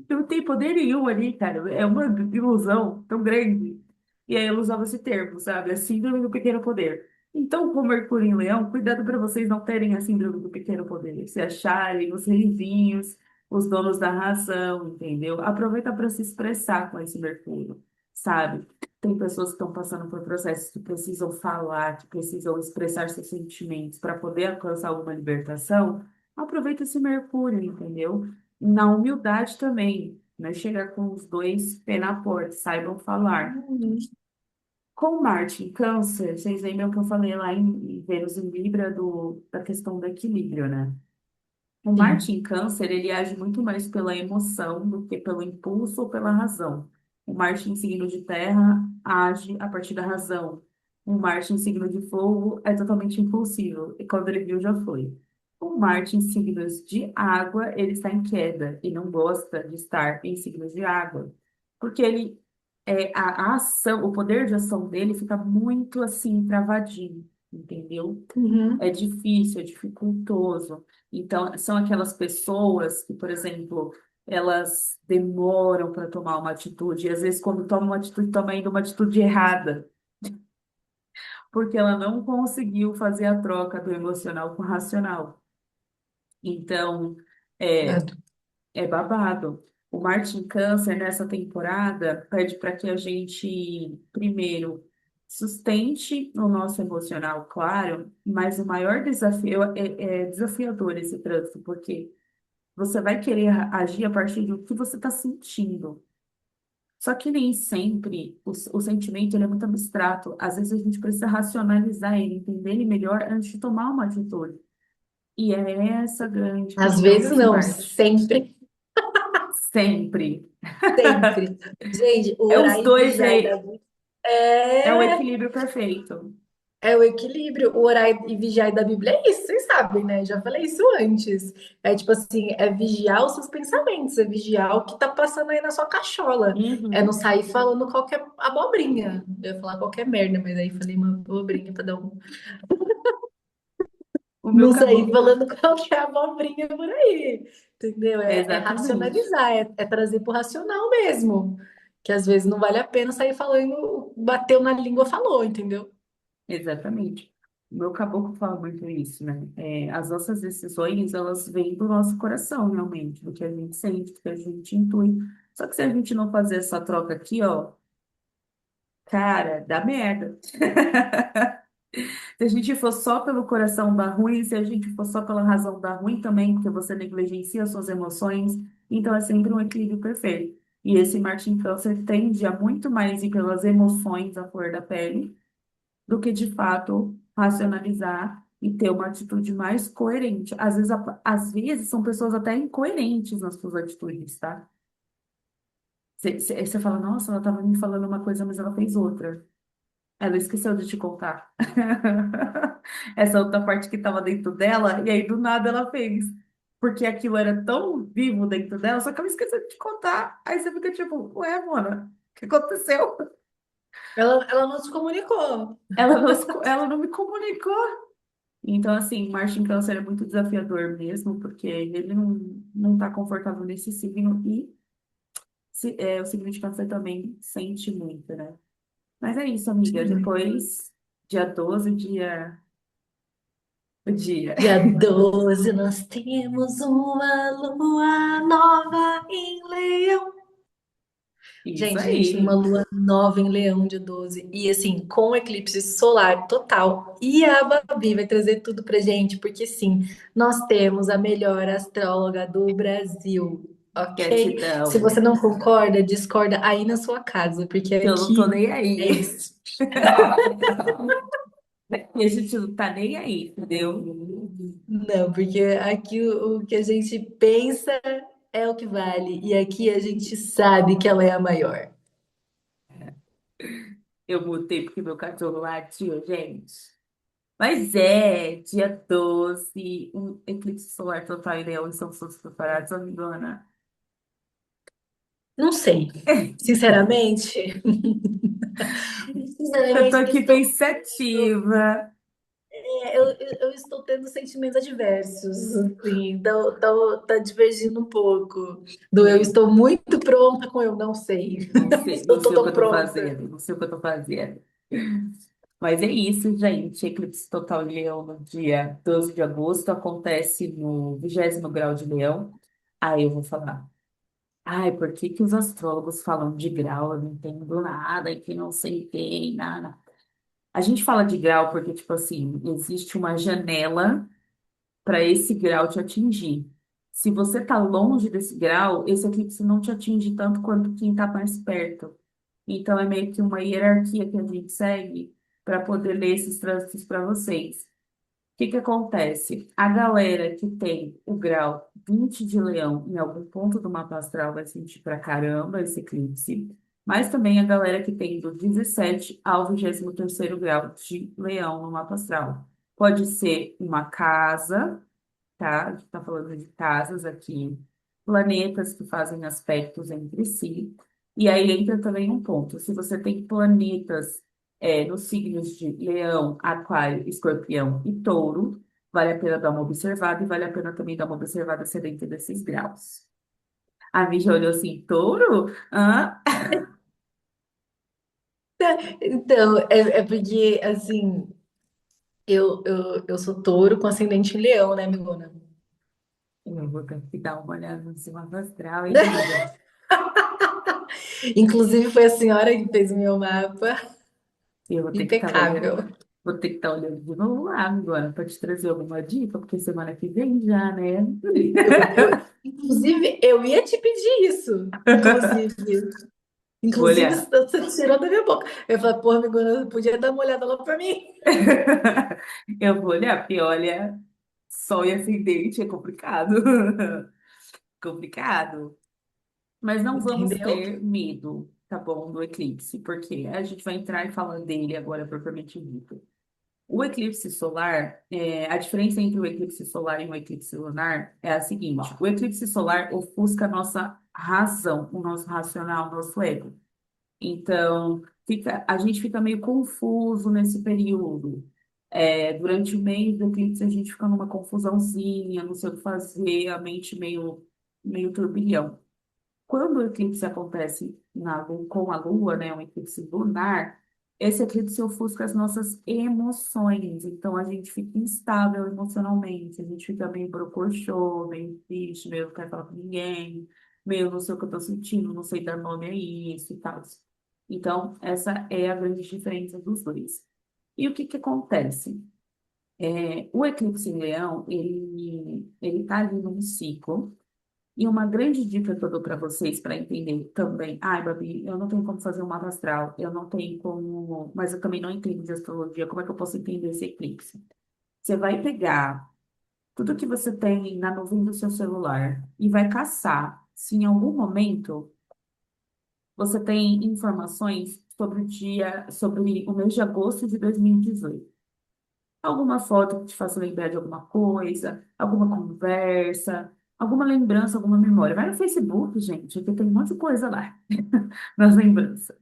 não tem poder nenhum ali, cara. É uma ilusão tão grande. E aí ela usava esse termo, sabe? A síndrome do pequeno poder. Então, com Mercúrio em Leão, cuidado para vocês não terem a síndrome do pequeno poder. Se acharem os reizinhos, os donos da razão, entendeu? Aproveita para se expressar com esse Mercúrio, sabe? Tem pessoas que estão passando por processos que precisam falar, que precisam expressar seus sentimentos para poder alcançar alguma libertação. Aproveita esse Mercúrio, entendeu? Na humildade também, né? Chegar com os dois pés na porta, saibam falar. Uhum. Com Marte em Câncer, vocês lembram que eu falei lá em Vênus em Libra da questão do equilíbrio, né? O Marte Sim. em Câncer, ele age muito mais pela emoção do que pelo impulso ou pela razão. O Marte em signo de terra age a partir da razão. O Marte em signo de fogo é totalmente impulsivo, e quando ele viu, já foi. O Marte em signos de água, ele está em queda e não gosta de estar em signos de água, porque a ação, o poder de ação dele fica muito assim, travadinho, entendeu? É Uhum. difícil, é dificultoso. Então, são aquelas pessoas que, por exemplo, elas demoram para tomar uma atitude, e às vezes, quando toma uma atitude, toma ainda uma atitude errada, porque ela não conseguiu fazer a troca do emocional com o racional. Então, é, é babado. O Martin Câncer, nessa temporada, pede para que a gente, primeiro, sustente o nosso emocional, claro, mas o maior desafio é desafiador esse trânsito, porque você vai querer agir a partir do que você está sentindo. Só que nem sempre o sentimento ele é muito abstrato. Às vezes a gente precisa racionalizar ele, entender ele melhor antes de tomar uma atitude. E é essa a grande Às questão vezes desse não, Marte. sempre, Sempre. sempre. Gente, o É os orar e dois vigiar da aí. vida É o é, equilíbrio perfeito. é o equilíbrio. O orar e vigiar da Bíblia é isso, vocês sabem, né? Já falei isso antes. É tipo assim, é vigiar os seus pensamentos, é vigiar o que tá passando aí na sua cachola. É não Uhum. sair falando qualquer abobrinha. Eu ia falar qualquer merda, mas aí falei uma abobrinha pra dar um. O meu Não sair caboclo. falando qualquer abobrinha por aí. Entendeu? É Exatamente. racionalizar, é trazer pro racional mesmo. Que às vezes não vale a pena sair falando, bateu na língua, falou, entendeu? Exatamente. O meu caboclo fala muito isso, né? As nossas decisões, elas vêm do nosso coração, realmente, do que a gente sente, do que a gente intui. Só que se a gente não fazer essa troca aqui, ó, cara, dá merda. Se a gente for só pelo coração, dá ruim. Se a gente for só pela razão, dá ruim também, porque você negligencia suas emoções. Então, é sempre um equilíbrio perfeito. E esse Martin Câncer tende a muito mais ir pelas emoções à flor da pele do que, de fato, racionalizar e ter uma atitude mais coerente. Às vezes são pessoas até incoerentes nas suas atitudes, tá? Você fala, nossa, ela estava me falando uma coisa, mas ela fez outra. Ela esqueceu de te contar. Essa outra parte que estava dentro dela, e aí do nada ela fez. Porque aquilo era tão vivo dentro dela, só que ela esqueceu de te contar. Aí você fica tipo, ué, mona, o que aconteceu? Ela não se comunicou. Ela não me comunicou. Então, assim, Marte em Câncer é muito desafiador mesmo, porque ele não está confortável nesse signo. E o signo de câncer também sente muito, né? Mas é isso, amiga. Sim. Depois, dia 12, o dia. Dia 12 nós temos uma lua nova em Leão. Isso Gente, a gente tem uma aí. lua nova em Leão dia 12. E assim, com eclipse solar total. E a Babi vai trazer tudo pra gente, porque sim, nós temos a melhor astróloga do Brasil. Ok? Se Gratidão. você não concorda, discorda aí na sua casa, porque Que eu não tô aqui nem é aí. isso. E a gente não tá nem aí, entendeu? Não, porque aqui o que a gente pensa é o que vale. E aqui a gente sabe que ela é a maior. Eu mutei porque meu cachorro latiu, gente. Mas é, dia 12, um eclipse solar total em Leão e São Todos preparados, eu me engana. Não sei. Sinceramente, Eu tô sinceramente, aqui estou, pensativa. eu estou tendo sentimentos adversos, assim, tá divergindo um pouco. Do eu Hum, estou muito pronta com eu não sei. não Não sei, não estou sei o que tão eu tô pronta. fazendo, não sei o que eu tô fazendo. Mas é isso, gente. Eclipse total em Leão no dia 12 de agosto acontece no 20º grau de Leão. Aí eu vou falar. Ai, por que que os astrólogos falam de grau? Eu não entendo nada, e que não sei quem, nada. A gente fala de grau porque, tipo assim, existe uma janela para esse grau te atingir. Se você está longe desse grau, esse eclipse não te atinge tanto quanto quem está mais perto. Então, é meio que uma hierarquia que a gente segue para poder ler esses trânsitos para vocês. Que acontece? A galera que tem o grau 20 de Leão em algum ponto do mapa astral vai sentir pra caramba esse eclipse, mas também a galera que tem do 17 ao 23º grau de Leão no mapa astral. Pode ser uma casa, tá? A gente está falando de casas aqui, planetas que fazem aspectos entre si. E aí entra também um ponto. Se você tem planetas nos signos de Leão, Aquário, Escorpião e Touro, vale a pena dar uma observada e vale a pena também dar uma observada se dentro desses graus. A Mídia olhou assim, Touro? Hã? Então, é porque, assim, eu sou touro com ascendente em leão, né, amigona? Eu vou ter que dar uma olhada no seu mapa astral, hein, amiga? Inclusive, foi a senhora que fez o meu mapa. Eu vou ter que estar olhando. Impecável. Vou ter que estar olhando de novo lá agora para te trazer alguma dica, porque semana que vem já, né? Inclusive, eu ia te pedir isso. Inclusive. Vou Inclusive, olhar. você tirou da minha boca. Eu falei, porra, amigona, podia dar uma olhada lá pra mim. Eu vou olhar, porque olha, sol e ascendente é complicado. Complicado. Mas não vamos Entendeu? ter medo, tá bom, do eclipse, porque a gente vai entrar e falar dele agora propriamente dito. O eclipse solar, a diferença entre o eclipse solar e o eclipse lunar é a seguinte: o eclipse solar ofusca a nossa razão, o nosso racional, o nosso ego. Então, a gente fica meio confuso nesse período. Durante o mês do eclipse, a gente fica numa confusãozinha, não sei o que fazer, a mente meio turbilhão. Quando o eclipse acontece com a Lua, né, um eclipse lunar, esse eclipse ofusca as nossas emoções. Então a gente fica instável emocionalmente, a gente fica meio brocochô, meio triste, meio não quer falar com ninguém, meio não sei o que eu tô sentindo, não sei dar nome a isso e tal. Então, essa é a grande diferença dos dois. E o que que acontece? O eclipse em Leão, ele tá ali num ciclo. E uma grande dica que eu dou para vocês para entender também. Ai, Babi, eu não tenho como fazer um mapa astral, eu não tenho como, mas eu também não entendo de astrologia. Como é que eu posso entender esse eclipse? Você vai pegar tudo que você tem na nuvem do seu celular e vai caçar se em algum momento você tem informações sobre sobre o mês de agosto de 2018. Alguma foto que te faça lembrar de alguma coisa, alguma conversa, alguma lembrança, alguma memória. Vai no Facebook, gente, porque tem um monte de coisa lá nas lembranças.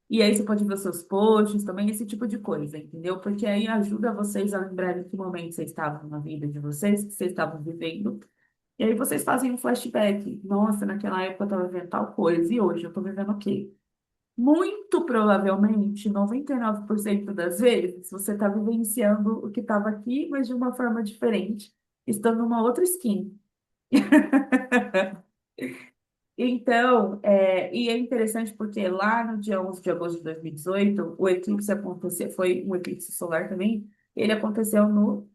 E aí você pode ver os seus posts também, esse tipo de coisa, entendeu? Porque aí ajuda vocês a lembrarem que momento vocês estavam na vida de vocês, que vocês estavam vivendo. E aí vocês fazem um flashback. Nossa, naquela época eu estava vivendo tal coisa, e hoje eu estou vivendo o quê? Muito provavelmente, 99% das vezes, você está vivenciando o que estava aqui, mas de uma forma diferente, estando numa outra skin. Então, e é interessante porque lá no dia 11 de agosto de 2018, o eclipse aconteceu, foi um eclipse solar também, ele aconteceu no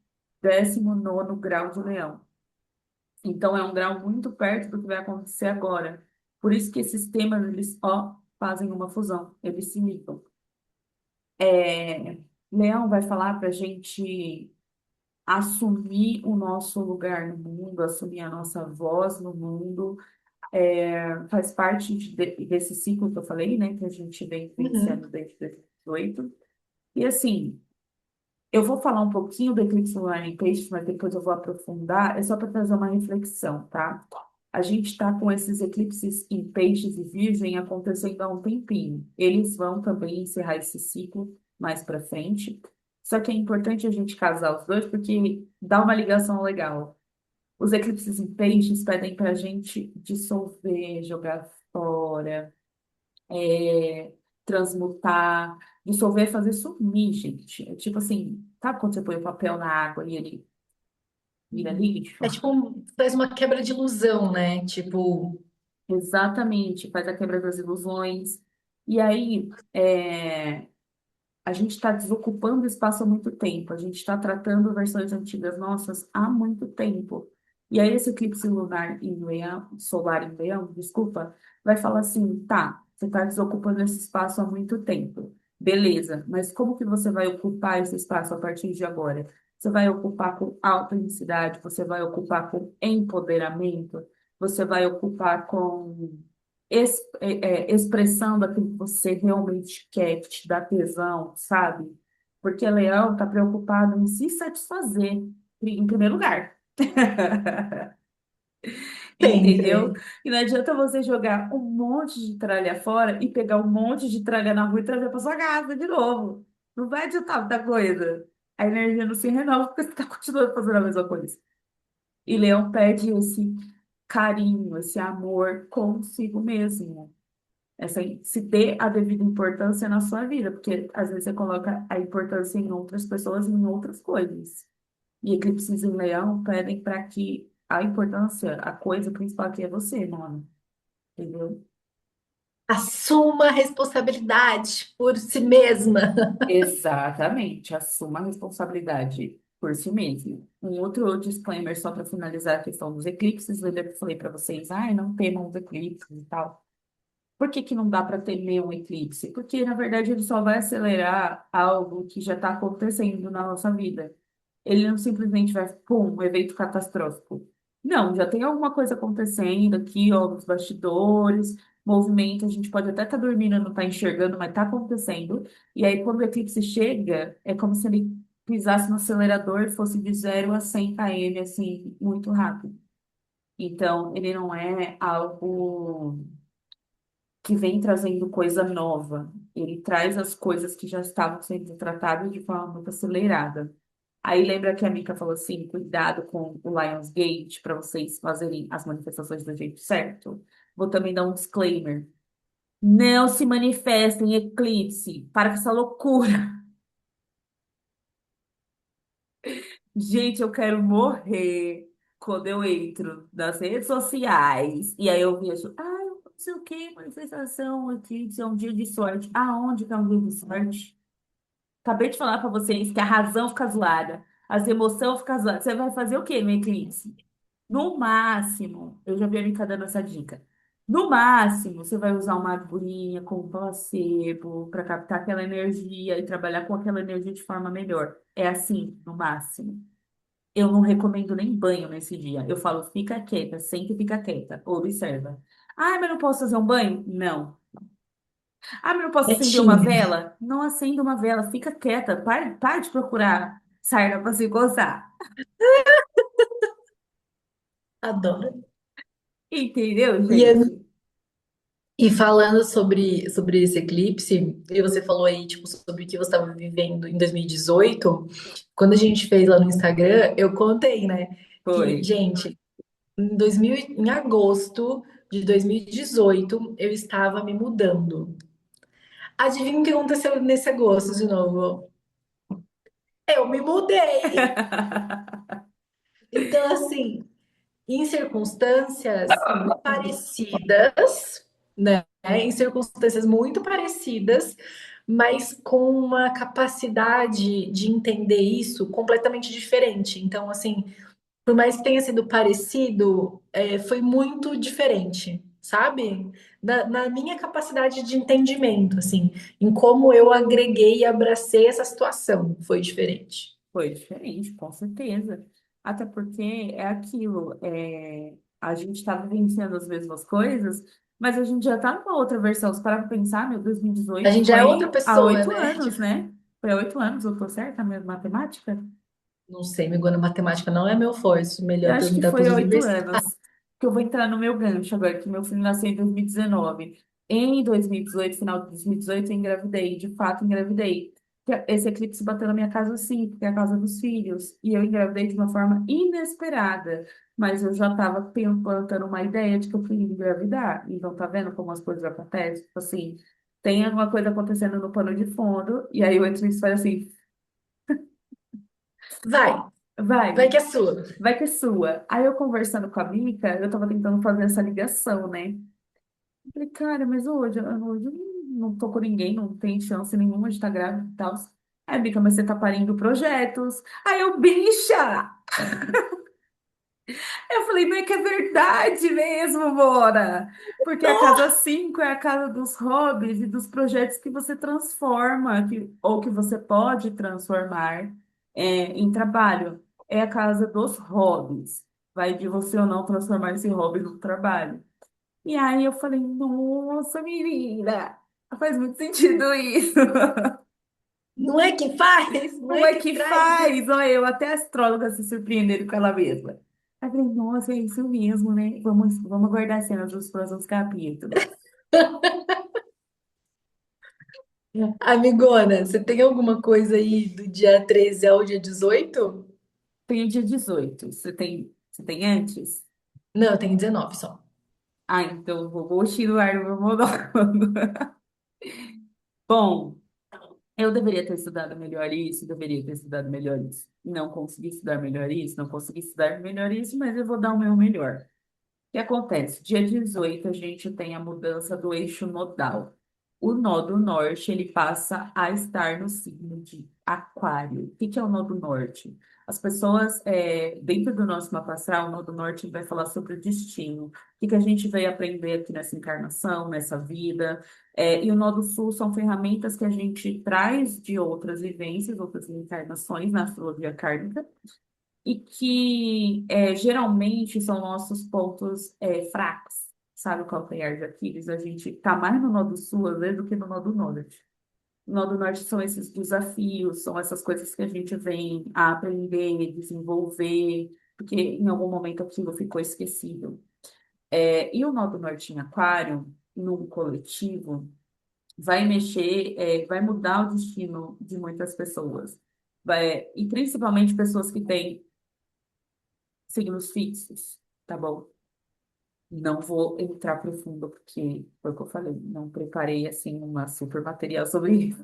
19º grau de Leão. Então, é um grau muito perto do que vai acontecer agora. Por isso que esses temas, eles, ó, fazem uma fusão, eles se ligam. É, Leão vai falar para a gente assumir o nosso lugar no mundo, assumir a nossa voz no mundo, faz parte desse ciclo que eu falei, né, que a gente vem Uhum. vivenciando desde 2018. E assim, eu vou falar um pouquinho do eclipse lunar em peixes, mas depois eu vou aprofundar, é só para trazer uma reflexão, tá? A gente está com esses eclipses em peixes e virgem acontecendo há um tempinho. Eles vão também encerrar esse ciclo mais para frente. Só que é importante a gente casar os dois porque dá uma ligação legal. Os eclipses em peixes pedem para a gente dissolver, jogar fora, é, transmutar. Dissolver é fazer sumir, gente. É tipo assim, sabe quando você põe o papel na água e ele vira lixo? É tipo, faz uma quebra de ilusão, né? Tipo, Exatamente, faz a quebra das ilusões. E aí, a gente está desocupando espaço há muito tempo, a gente está tratando versões antigas nossas há muito tempo. E aí, esse eclipse lunar em Leão, solar em Leão, desculpa, vai falar assim: tá, você está desocupando esse espaço há muito tempo. Beleza, mas como que você vai ocupar esse espaço a partir de agora? Você vai ocupar com autenticidade, você vai ocupar com empoderamento, você vai ocupar com expressando aquilo que você realmente quer, que te dá tesão, sabe? Porque Leão está preocupado em se satisfazer, em primeiro lugar. Entendeu? sempre. E não adianta você jogar um monte de tralha fora e pegar um monte de tralha na rua e trazer para sua casa de novo. Não vai adiantar muita coisa. A energia não se renova porque você está continuando fazendo a mesma coisa. E Leão pede esse carinho, esse amor consigo mesmo. Essa, se dê a devida importância na sua vida, porque às vezes você coloca a importância em outras pessoas e em outras coisas. E eclipses em leão pedem para que a importância, a coisa principal aqui é você, mano. Entendeu? Assuma a responsabilidade por si mesma. Exatamente, assuma a responsabilidade por si mesmo. Um outro disclaimer só para finalizar a questão dos eclipses, lembra que eu falei para vocês, ai, não temam os eclipses e tal. Por que que não dá para temer um eclipse? Porque, na verdade, ele só vai acelerar algo que já está acontecendo na nossa vida. Ele não simplesmente vai, pum, um evento catastrófico. Não, já tem alguma coisa acontecendo aqui, ó, nos bastidores, movimento, a gente pode até estar dormindo, não estar enxergando, mas está acontecendo. E aí, quando o eclipse chega, é como se ele pisasse no acelerador e fosse de 0 a 100 km, assim, muito rápido. Então, ele não é algo que vem trazendo coisa nova. Ele traz as coisas que já estavam sendo tratadas de forma muito acelerada. Aí lembra que a Mika falou assim, cuidado com o Lionsgate para vocês fazerem as manifestações do jeito certo. Vou também dar um disclaimer. Não se manifestem em eclipse. Para com essa loucura. Gente, eu quero morrer quando eu entro nas redes sociais e aí eu vejo, não sei o que, manifestação, eclipse é um dia de sorte. Aonde que é um dia de sorte? Acabei de falar para vocês que a razão fica zoada, as emoções ficam zoadas. Você vai fazer o quê no eclipse? No máximo, eu já vi a Mika dando essa dica. No máximo, você vai usar uma argolinha com um placebo para captar aquela energia e trabalhar com aquela energia de forma melhor. É assim, no máximo. Eu não recomendo nem banho nesse dia. Eu falo, fica quieta, senta e fica quieta. Observa. Ah, mas não posso fazer um banho? Não. Ah, mas não posso acender uma Quietinha. vela? Não acenda uma vela, fica quieta. Para de procurar sarna para se coçar. Adoro. Entendeu, E, é- gente? e falando sobre esse eclipse, e você falou aí, tipo, sobre o que você estava vivendo em 2018, quando a gente fez lá no Instagram, eu contei, né? Que, Foi. gente, em agosto de 2018, eu estava me mudando. Adivinha o que aconteceu nesse agosto de novo? Eu me mudei. Então, assim, em circunstâncias parecidas, né? Em circunstâncias muito parecidas, mas com uma capacidade de entender isso completamente diferente. Então, assim, por mais que tenha sido parecido, foi muito diferente, sabe? Na minha capacidade de entendimento, assim, em como eu agreguei e abracei essa situação, foi diferente. Foi diferente, com certeza. Até porque é aquilo, a gente está vivenciando as mesmas coisas, mas a gente já está numa outra versão. Se parar para pensar, meu, A 2018 gente já é outra foi há pessoa, oito né? anos, né? Foi há 8 anos, eu tô certa, a minha matemática? Não sei, me na matemática não é meu forte, Eu melhor acho que perguntar para foi os 8 anos. universitários. Que eu vou entrar no meu gancho agora, que meu filho nasceu em 2019. Em 2018, final de 2018, eu engravidei. De fato, engravidei. Esse eclipse bateu na minha casa, sim, porque é a casa dos filhos. E eu engravidei de uma forma inesperada. Mas eu já estava plantando uma ideia de que eu queria engravidar. Então, tá vendo como as coisas acontecem? Tipo assim, tem alguma coisa acontecendo no pano de fundo, e aí o eclipse faz assim, Vai, vai. vai que é sua. Vai que é sua. Aí eu conversando com a Mica, eu tava tentando fazer essa ligação, né? Eu falei, cara, mas hoje eu não tô com ninguém, não tem chance nenhuma de estar grávida e tal. Aí, Mica, mas você tá parindo projetos. Aí eu, bicha! Eu falei, não é que é verdade mesmo, bora! Porque a casa 5 é a casa dos hobbies e dos projetos que você transforma, ou que você pode transformar em trabalho. É a casa dos hobbies. Vai de você ou não transformar esse hobby no trabalho. E aí eu falei, nossa, menina, faz muito sentido isso. Não é que faz, não Como é é que que traz. faz? Olha, eu até astróloga se surpreendendo com ela mesma. Aí eu falei, nossa, é isso mesmo, né? Vamos aguardar cenas dos próximos capítulos. Amigona, você tem alguma coisa aí do dia 13 ao dia 18? Tem o dia 18. Você tem antes? Não, eu tenho 19 só. Ah, então eu vou continuar no meu monólogo. Bom, eu deveria ter estudado melhor isso, deveria ter estudado melhor isso. Não consegui estudar melhor isso, não consegui estudar melhor isso, mas eu vou dar o meu melhor. O que acontece? Dia 18 a gente tem a mudança do eixo nodal. O nó do norte, ele passa a estar no signo de Aquário. O que que é o nó do norte? As pessoas, dentro do nosso mapa astral, o nó do norte vai falar sobre o destino. O que que a gente veio aprender aqui nessa encarnação, nessa vida. E o nó do sul são ferramentas que a gente traz de outras vivências, outras encarnações na astrologia kármica e que geralmente são nossos pontos fracos, sabe, o calcanhar de Aquiles. A gente tá mais no nó do sul, às vezes, do que no nó do norte. No nó do norte são esses desafios, são essas coisas que a gente vem a aprender, desenvolver, porque em algum momento aquilo ficou esquecido. E o nó do norte em Aquário, no coletivo, vai mexer, vai mudar o destino de muitas pessoas. E principalmente pessoas que têm signos fixos, tá bom? Não vou entrar profundo, porque foi o que eu falei, não preparei assim uma super material sobre isso.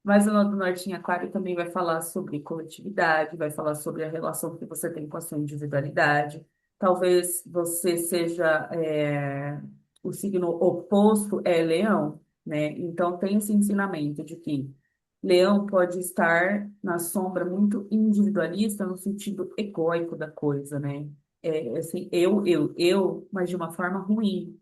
Mas o Nó do Norte em Aquário também vai falar sobre coletividade, vai falar sobre a relação que você tem com a sua individualidade. Talvez você seja o signo oposto é Leão, né? Então tem esse ensinamento de que Leão pode estar na sombra muito individualista no sentido egóico da coisa, né? Assim, eu, mas de uma forma ruim.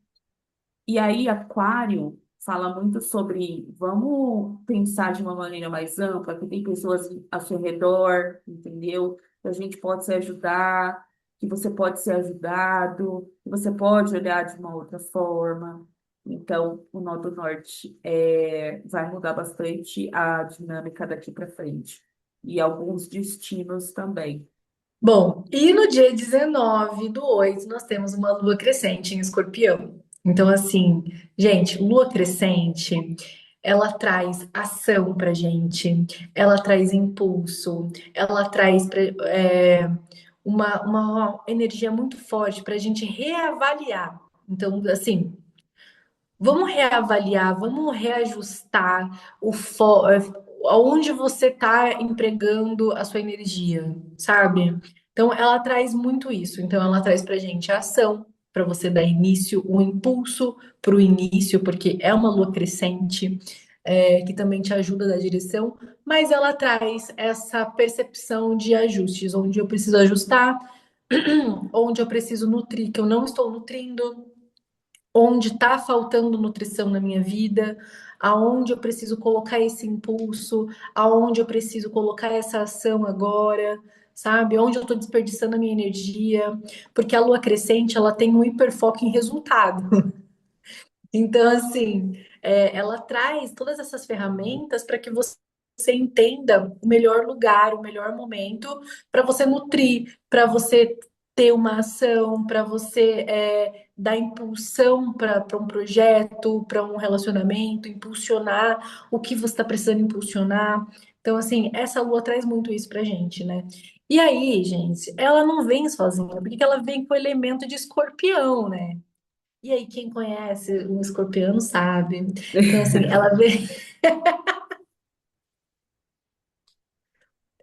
E aí, Aquário fala muito sobre vamos pensar de uma maneira mais ampla, que tem pessoas ao seu redor, entendeu? Que a gente pode se ajudar, que você pode ser ajudado, que você pode olhar de uma outra forma. Então, o Nó do Norte vai mudar bastante a dinâmica daqui para frente. E alguns destinos também. Bom, e no dia 19 do 8, nós temos uma lua crescente em Escorpião. Então, assim, gente, lua crescente, ela traz ação pra gente, ela traz impulso, ela traz uma energia muito forte para a gente reavaliar. Então, assim, vamos reavaliar, vamos reajustar aonde você está empregando a sua energia, sabe? Então, ela traz muito isso. Então, ela traz para a gente a ação, para você dar início, o impulso para o início, porque é uma lua crescente, que também te ajuda da direção, mas ela traz essa percepção de ajustes, onde eu preciso ajustar, onde eu preciso nutrir, que eu não estou nutrindo, onde está faltando nutrição na minha vida, aonde eu preciso colocar esse impulso, aonde eu preciso colocar essa ação agora, sabe? Onde eu estou desperdiçando a minha energia, porque a lua crescente ela tem um hiperfoco em resultado. Então, assim, ela traz todas essas ferramentas para que você entenda o melhor lugar, o melhor momento para você nutrir, para você ter uma ação, para você dar impulsão para um projeto, para um relacionamento, impulsionar o que você está precisando impulsionar. Então, assim, essa lua traz muito isso pra gente, né? E aí, gente, ela não vem sozinha, porque ela vem com o elemento de escorpião, né? E aí, quem conhece um escorpião sabe. Então, assim, ela vem.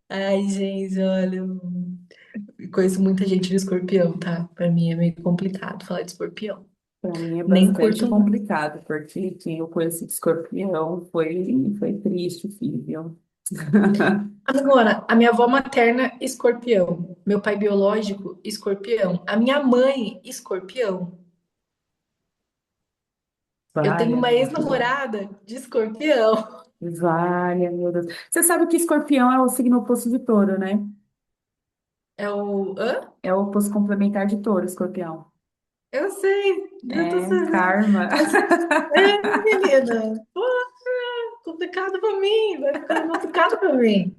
Ai, gente, olha, eu conheço muita gente de escorpião, tá? Pra mim é meio complicado falar de escorpião. Para mim é Nem bastante curto muito. complicado, porque quem eu conheci de escorpião foi triste, filho. Agora, a minha avó materna, escorpião. Meu pai biológico, escorpião. A minha mãe, escorpião. Eu tenho Vale, uma ex-namorada de escorpião. vale, meu Deus. Você sabe que escorpião é o signo oposto de touro, né? É o. Hã? É o oposto complementar de touro, escorpião. Eu sei, eu tô É sabendo. karma. Mas, menina, pô, complicado pra mim, vai ficando complicado pra mim.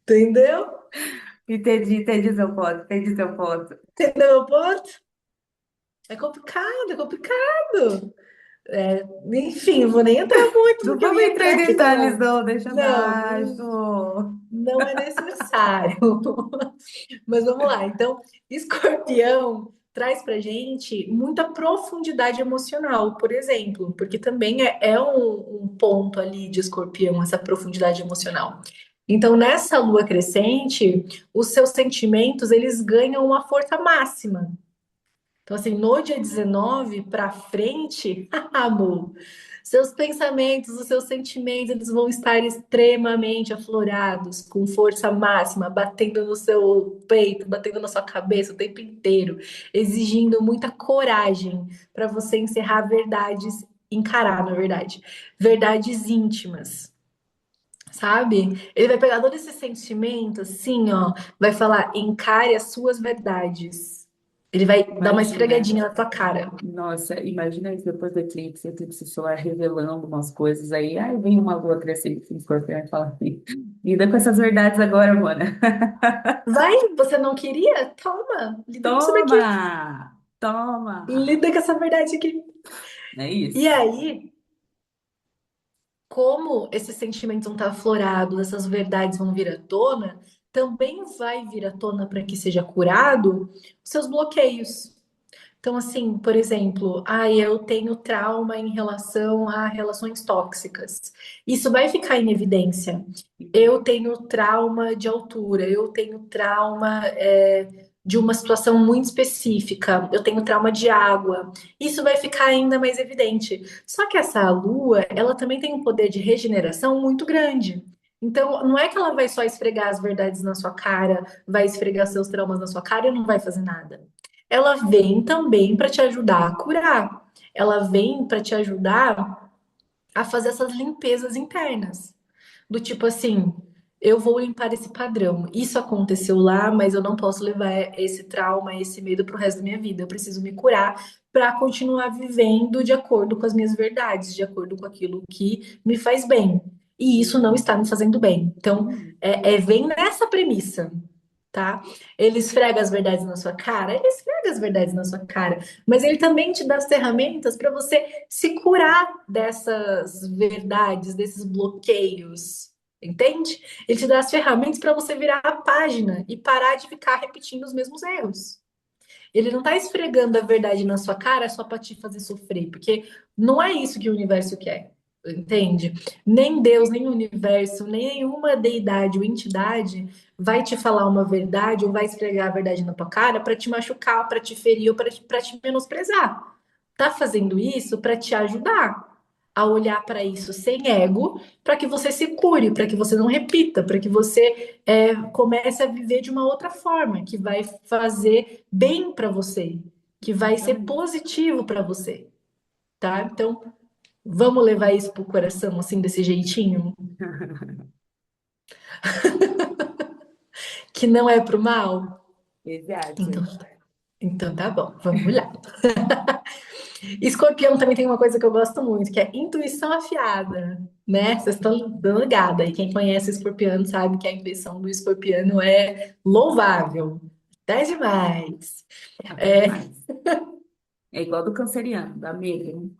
Entendeu? Entendi seu ponto, entendi seu ponto. Entendeu o ponto? É complicado, é complicado. É, enfim, eu vou nem entrar muito no Não que eu vamos ia entrar entrar em aqui, detalhes, não. não, deixa Não, abaixo. não é necessário. Mas vamos lá. Então, escorpião traz pra gente muita profundidade emocional, por exemplo, porque também é um ponto ali de escorpião, essa profundidade emocional. Então, nessa lua crescente, os seus sentimentos, eles ganham uma força máxima. Então, assim, no dia 19 para frente, amor, seus pensamentos, os seus sentimentos, eles vão estar extremamente aflorados, com força máxima, batendo no seu peito, batendo na sua cabeça o tempo inteiro, exigindo muita coragem para você encerrar verdades, encarar, na verdade, verdades íntimas. Sabe? Ele vai pegar todo esse sentimento, assim, ó, vai falar, encare as suas verdades. Ele vai dar uma Imagina. esfregadinha na tua cara. Nossa, imagina isso depois do eclipse solar revelando umas coisas aí vem uma lua crescente em escorpião e fala assim, lida com essas verdades agora, mona. Vai, você não queria? Toma, lida com isso daqui. Toma! Toma! Lida com essa verdade aqui. É E isso. aí, como esses sentimentos vão estar aflorados, essas verdades vão vir à tona, também vai vir à tona para que seja curado os seus bloqueios. Então, assim, por exemplo, eu tenho trauma em relação a relações tóxicas. Isso vai ficar em evidência. Eu tenho trauma de altura, eu tenho trauma, de uma situação muito específica, eu tenho trauma de água. Isso vai ficar ainda mais evidente. Só que essa lua, ela também tem um poder de regeneração muito grande. Então, não é que ela vai só esfregar as verdades na sua cara, vai esfregar seus traumas na sua cara e não vai fazer nada. Ela vem também para te ajudar a curar. Ela vem para te ajudar a fazer essas limpezas internas. Do tipo assim, eu vou limpar esse padrão. Isso aconteceu lá, mas eu não posso levar esse trauma, esse medo para o resto da minha vida. Eu preciso me curar para continuar vivendo de acordo com as minhas verdades, de acordo com aquilo que me faz bem. E isso não está me fazendo bem. Então, Hum. vem nessa premissa, tá? Ele esfrega as verdades na sua cara, ele esfrega as verdades na sua cara, mas ele também te dá as ferramentas para você se curar dessas verdades, desses bloqueios. entende? Ele te dá as ferramentas para você virar a página e parar de ficar repetindo os mesmos erros. Ele não tá esfregando a verdade na sua cara só para te fazer sofrer, porque não é isso que o universo quer, entende? Nem Deus, nem o universo, nem nenhuma deidade ou entidade vai te falar uma verdade ou vai esfregar a verdade na tua cara para te machucar, para te ferir ou para te menosprezar. Tá fazendo isso para te ajudar a olhar para isso sem ego, para que você se cure, para que você não repita, para que você comece a viver de uma outra forma, que vai fazer bem para você, que vai ser Exatamente. positivo para você, tá? Então, vamos levar isso pro coração, assim, desse jeitinho, que não é pro mal? Exato. Então, então tá bom, vamos lá. Escorpião também tem uma coisa que eu gosto muito, que é intuição afiada, né? Vocês estão dando ligada, e quem conhece escorpião sabe que a intuição do escorpiano é louvável, até demais. Até É, demais. É igual do canceriano, dá medo.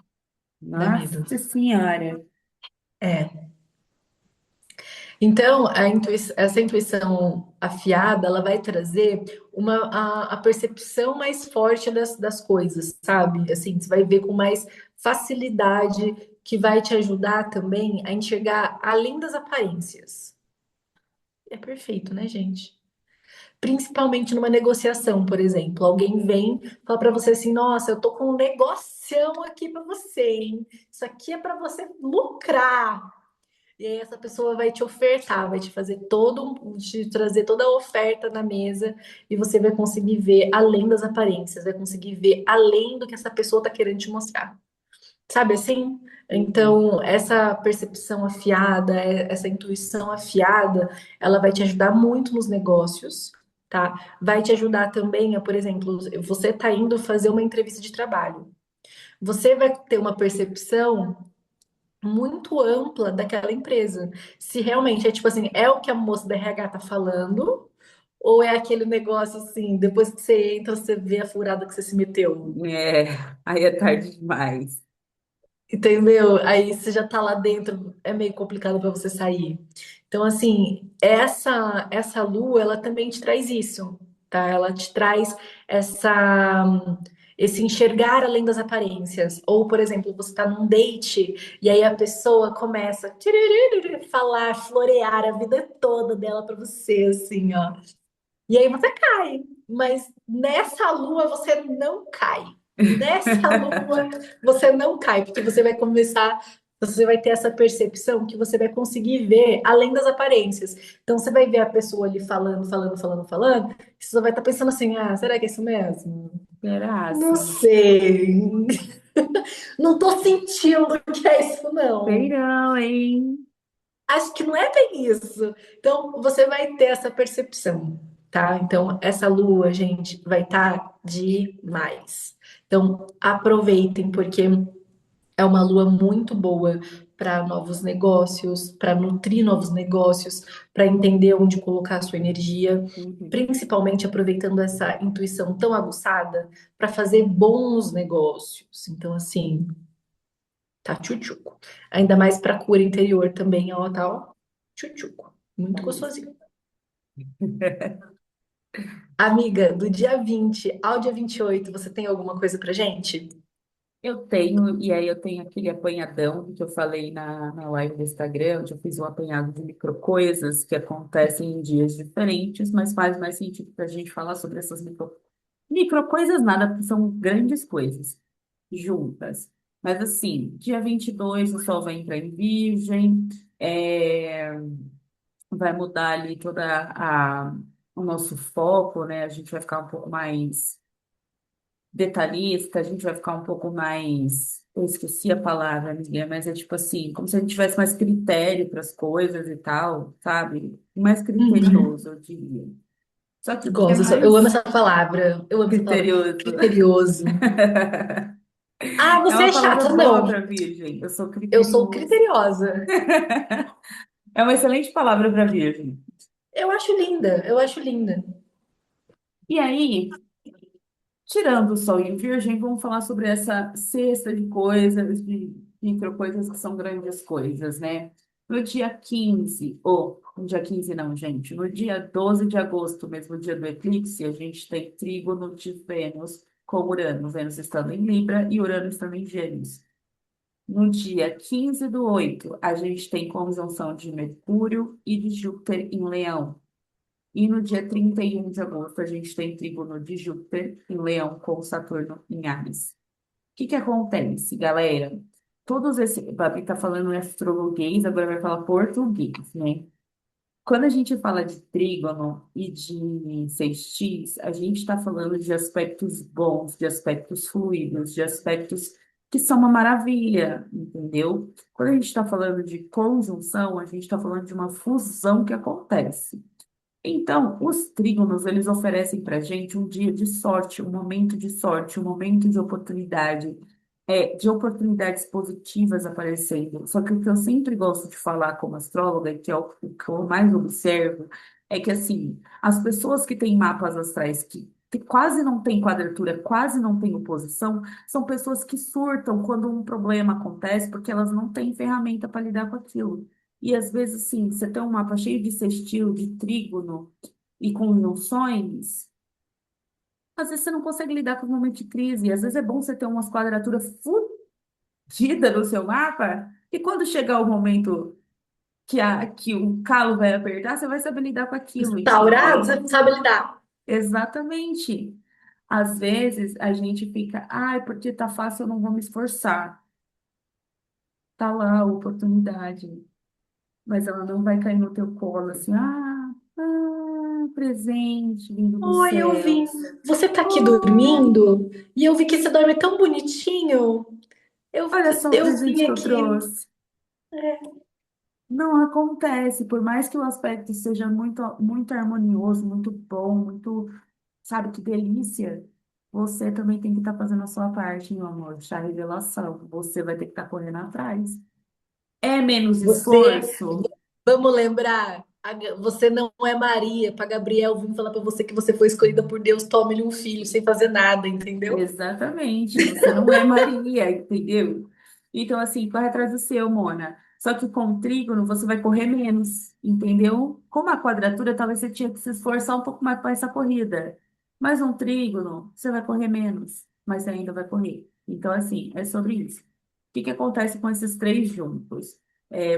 dá medo. Nossa Senhora. É. Então, essa intuição afiada, ela vai trazer a percepção mais forte das coisas, sabe? Assim, você vai ver com mais facilidade, que vai te ajudar também a enxergar além das aparências. É perfeito, né, gente? Principalmente numa negociação, por exemplo. Alguém vem e fala para você assim: Nossa, eu tô com um negocião aqui para você, hein? Isso aqui é para você lucrar. E aí essa pessoa vai te ofertar, vai te fazer te trazer toda a oferta na mesa e você vai conseguir ver além das aparências, vai conseguir ver além do que essa pessoa está querendo te mostrar. Sabe assim? Uhum. Então, essa percepção afiada, essa intuição afiada, ela vai te ajudar muito nos negócios, tá? Vai te ajudar também a, por exemplo, você está indo fazer uma entrevista de trabalho. Você vai ter uma percepção muito ampla daquela empresa. Se realmente é tipo assim, é o que a moça da RH tá falando, ou é aquele negócio assim, depois que você entra, você vê a furada que você se meteu. É, aí é tarde demais. Entendeu? Aí você já tá lá dentro, é meio complicado para você sair. Então, assim, essa lua, ela também te traz isso, tá? Ela te traz essa esse enxergar além das aparências. Ou, por exemplo, você tá num date e aí a pessoa começa a falar, florear a vida toda dela para você, assim, ó. E aí você cai, mas nessa lua você não cai. Nessa lua você não cai, porque você vai ter essa percepção que você vai conseguir ver além das aparências. Então você vai ver a pessoa ali falando, falando, falando, falando, e você vai estar pensando assim: ah, será que é isso mesmo? Não Será? sei. Não tô sentindo que é isso, Sei não. não, hein? Acho que não é bem isso. Então, você vai ter essa percepção, tá? Então, essa lua, gente, vai estar demais. Então, aproveitem, porque é uma lua muito boa para novos negócios, para nutrir novos negócios, para entender onde colocar a sua energia, Uhum. principalmente aproveitando essa intuição tão aguçada para fazer bons negócios. Então, assim, tá tchutchuco. Ainda mais para cura interior também, ó, tá, ó, tchutchuco. Tá Muito mesmo. gostosinho. Amiga, do dia 20 ao dia 28, você tem alguma coisa pra gente? Eu tenho, e aí eu tenho aquele apanhadão que eu falei na live do Instagram, onde eu fiz um apanhado de micro coisas que acontecem em dias diferentes, mas faz mais sentido para a gente falar sobre essas micro coisas, nada, porque são grandes coisas juntas. Mas assim, dia 22 o Sol vai entrar em Virgem, vai mudar ali o nosso foco, né? A gente vai ficar um pouco mais detalhista, a gente vai ficar um pouco mais. Eu esqueci a palavra, amiga, mas é tipo assim, como se a gente tivesse mais critério para as coisas e tal, sabe? Mais Uhum. criterioso, eu diria. Só que o que é Gosto, eu amo mais essa palavra. Eu amo essa palavra. criterioso? Criterioso. Ah, É você uma é palavra chata? boa Não. para virgem. Eu sou Eu sou criterioso. criteriosa. É uma excelente palavra para virgem. Eu acho linda. Eu acho linda. E aí, tirando o Sol em Virgem, vamos falar sobre essa cesta de coisas, de micro coisas que são grandes coisas, né? No dia 15 ou no dia 15 não, gente, no dia 12 de agosto, mesmo dia do eclipse, a gente tem trígono de Vênus com Urano, Vênus estando em Libra e Urano estando em Gêmeos. No dia 15 do 8, a gente tem conjunção de Mercúrio e de Júpiter em Leão. E no dia 31 de agosto, a gente tem trígono de Júpiter em Leão com Saturno em Áries. O que que acontece, galera? Todos esses. Babi está falando em astrologuês, agora vai falar português, né? Quando a gente fala de trígono e de sextis, a gente está falando de aspectos bons, de aspectos fluidos, de aspectos que são uma maravilha, entendeu? Quando a gente está falando de conjunção, a gente está falando de uma fusão que acontece. Então, os trígonos, eles oferecem para a gente um dia de sorte, um momento de oportunidade, de oportunidades positivas aparecendo. Só que o que eu sempre gosto de falar como astróloga, que é o que eu mais observo, é que, assim, as pessoas que têm mapas astrais que quase não têm quadratura, quase não têm oposição, são pessoas que surtam quando um problema acontece, porque elas não têm ferramenta para lidar com aquilo. E às vezes, sim, você tem um mapa cheio de sextil, de trígono e conjunções, às vezes você não consegue lidar com o momento de crise. Às vezes é bom você ter umas quadraturas fodidas no seu mapa, e quando chegar o momento que o calo vai apertar, você vai saber lidar com aquilo, Instaurado, você entendeu? não sabe lidar. Exatamente. Às vezes a gente fica, ai, porque tá fácil, eu não vou me esforçar. Tá lá a oportunidade. Mas ela não vai cair no teu colo assim, presente vindo do Oi, eu céu. vim. Você tá aqui Oh, dormindo? E eu vi que você dorme tão bonitinho. Eu, olha só o eu vim presente que eu aqui. trouxe. Não acontece, por mais que o aspecto seja muito, muito harmonioso, muito bom, muito, sabe, que delícia. Você também tem que estar fazendo a sua parte, meu amor, chá revelação. Você vai ter que estar correndo atrás. É menos Você, esforço? vamos lembrar, você não é Maria, para Gabriel vir falar para você que você foi escolhida por Deus, tome-lhe um filho sem fazer nada, entendeu? Exatamente, você não é Maria, entendeu? Então, assim, corre atrás do seu, Mona. Só que com o trígono você vai correr menos, entendeu? Como a quadratura, talvez você tinha que se esforçar um pouco mais para essa corrida. Mas um trígono, você vai correr menos, mas você ainda vai correr. Então, assim, é sobre isso. O que que acontece com esses três juntos?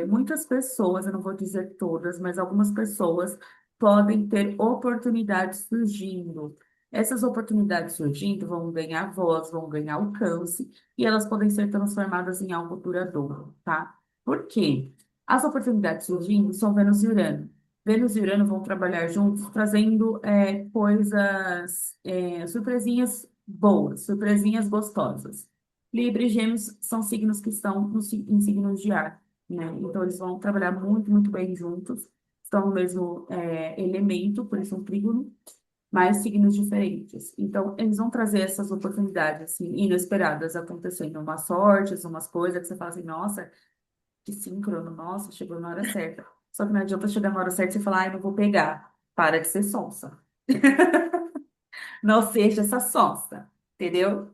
Muitas pessoas, eu não vou dizer todas, mas algumas pessoas podem ter oportunidades surgindo. Essas oportunidades surgindo vão ganhar voz, vão ganhar alcance e elas podem ser transformadas em algo duradouro, tá? Por quê? As oportunidades surgindo são Vênus e Urano. Vênus e Urano vão trabalhar juntos, trazendo coisas, surpresinhas boas, surpresinhas gostosas. Libra e Gêmeos são signos que estão em signos de ar, né? Então eles vão trabalhar muito, muito bem juntos, estão no mesmo elemento, por isso um trígono mas signos diferentes. Então, eles vão trazer essas oportunidades, assim, inesperadas acontecendo, umas sortes, umas coisas que você fala assim, nossa, que síncrono, nossa, chegou na hora certa. Só que não adianta chegar na hora certa e você falar, ai, não vou pegar. Para de ser sonsa. Não seja essa sonsa, entendeu?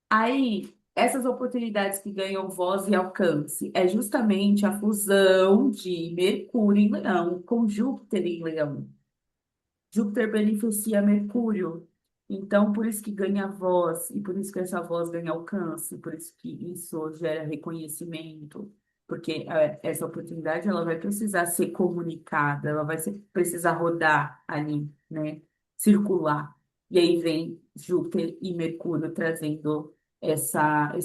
Aí, essas oportunidades que ganham voz e alcance é justamente a fusão de Mercúrio em Leão com Júpiter em Leão. Júpiter beneficia Mercúrio. Então, por isso que ganha voz, e por isso que essa voz ganha alcance, por isso que isso gera reconhecimento, porque essa oportunidade ela vai precisar ser comunicada, ela vai precisar rodar ali, né? Circular. E aí vem Júpiter e Mercúrio trazendo esse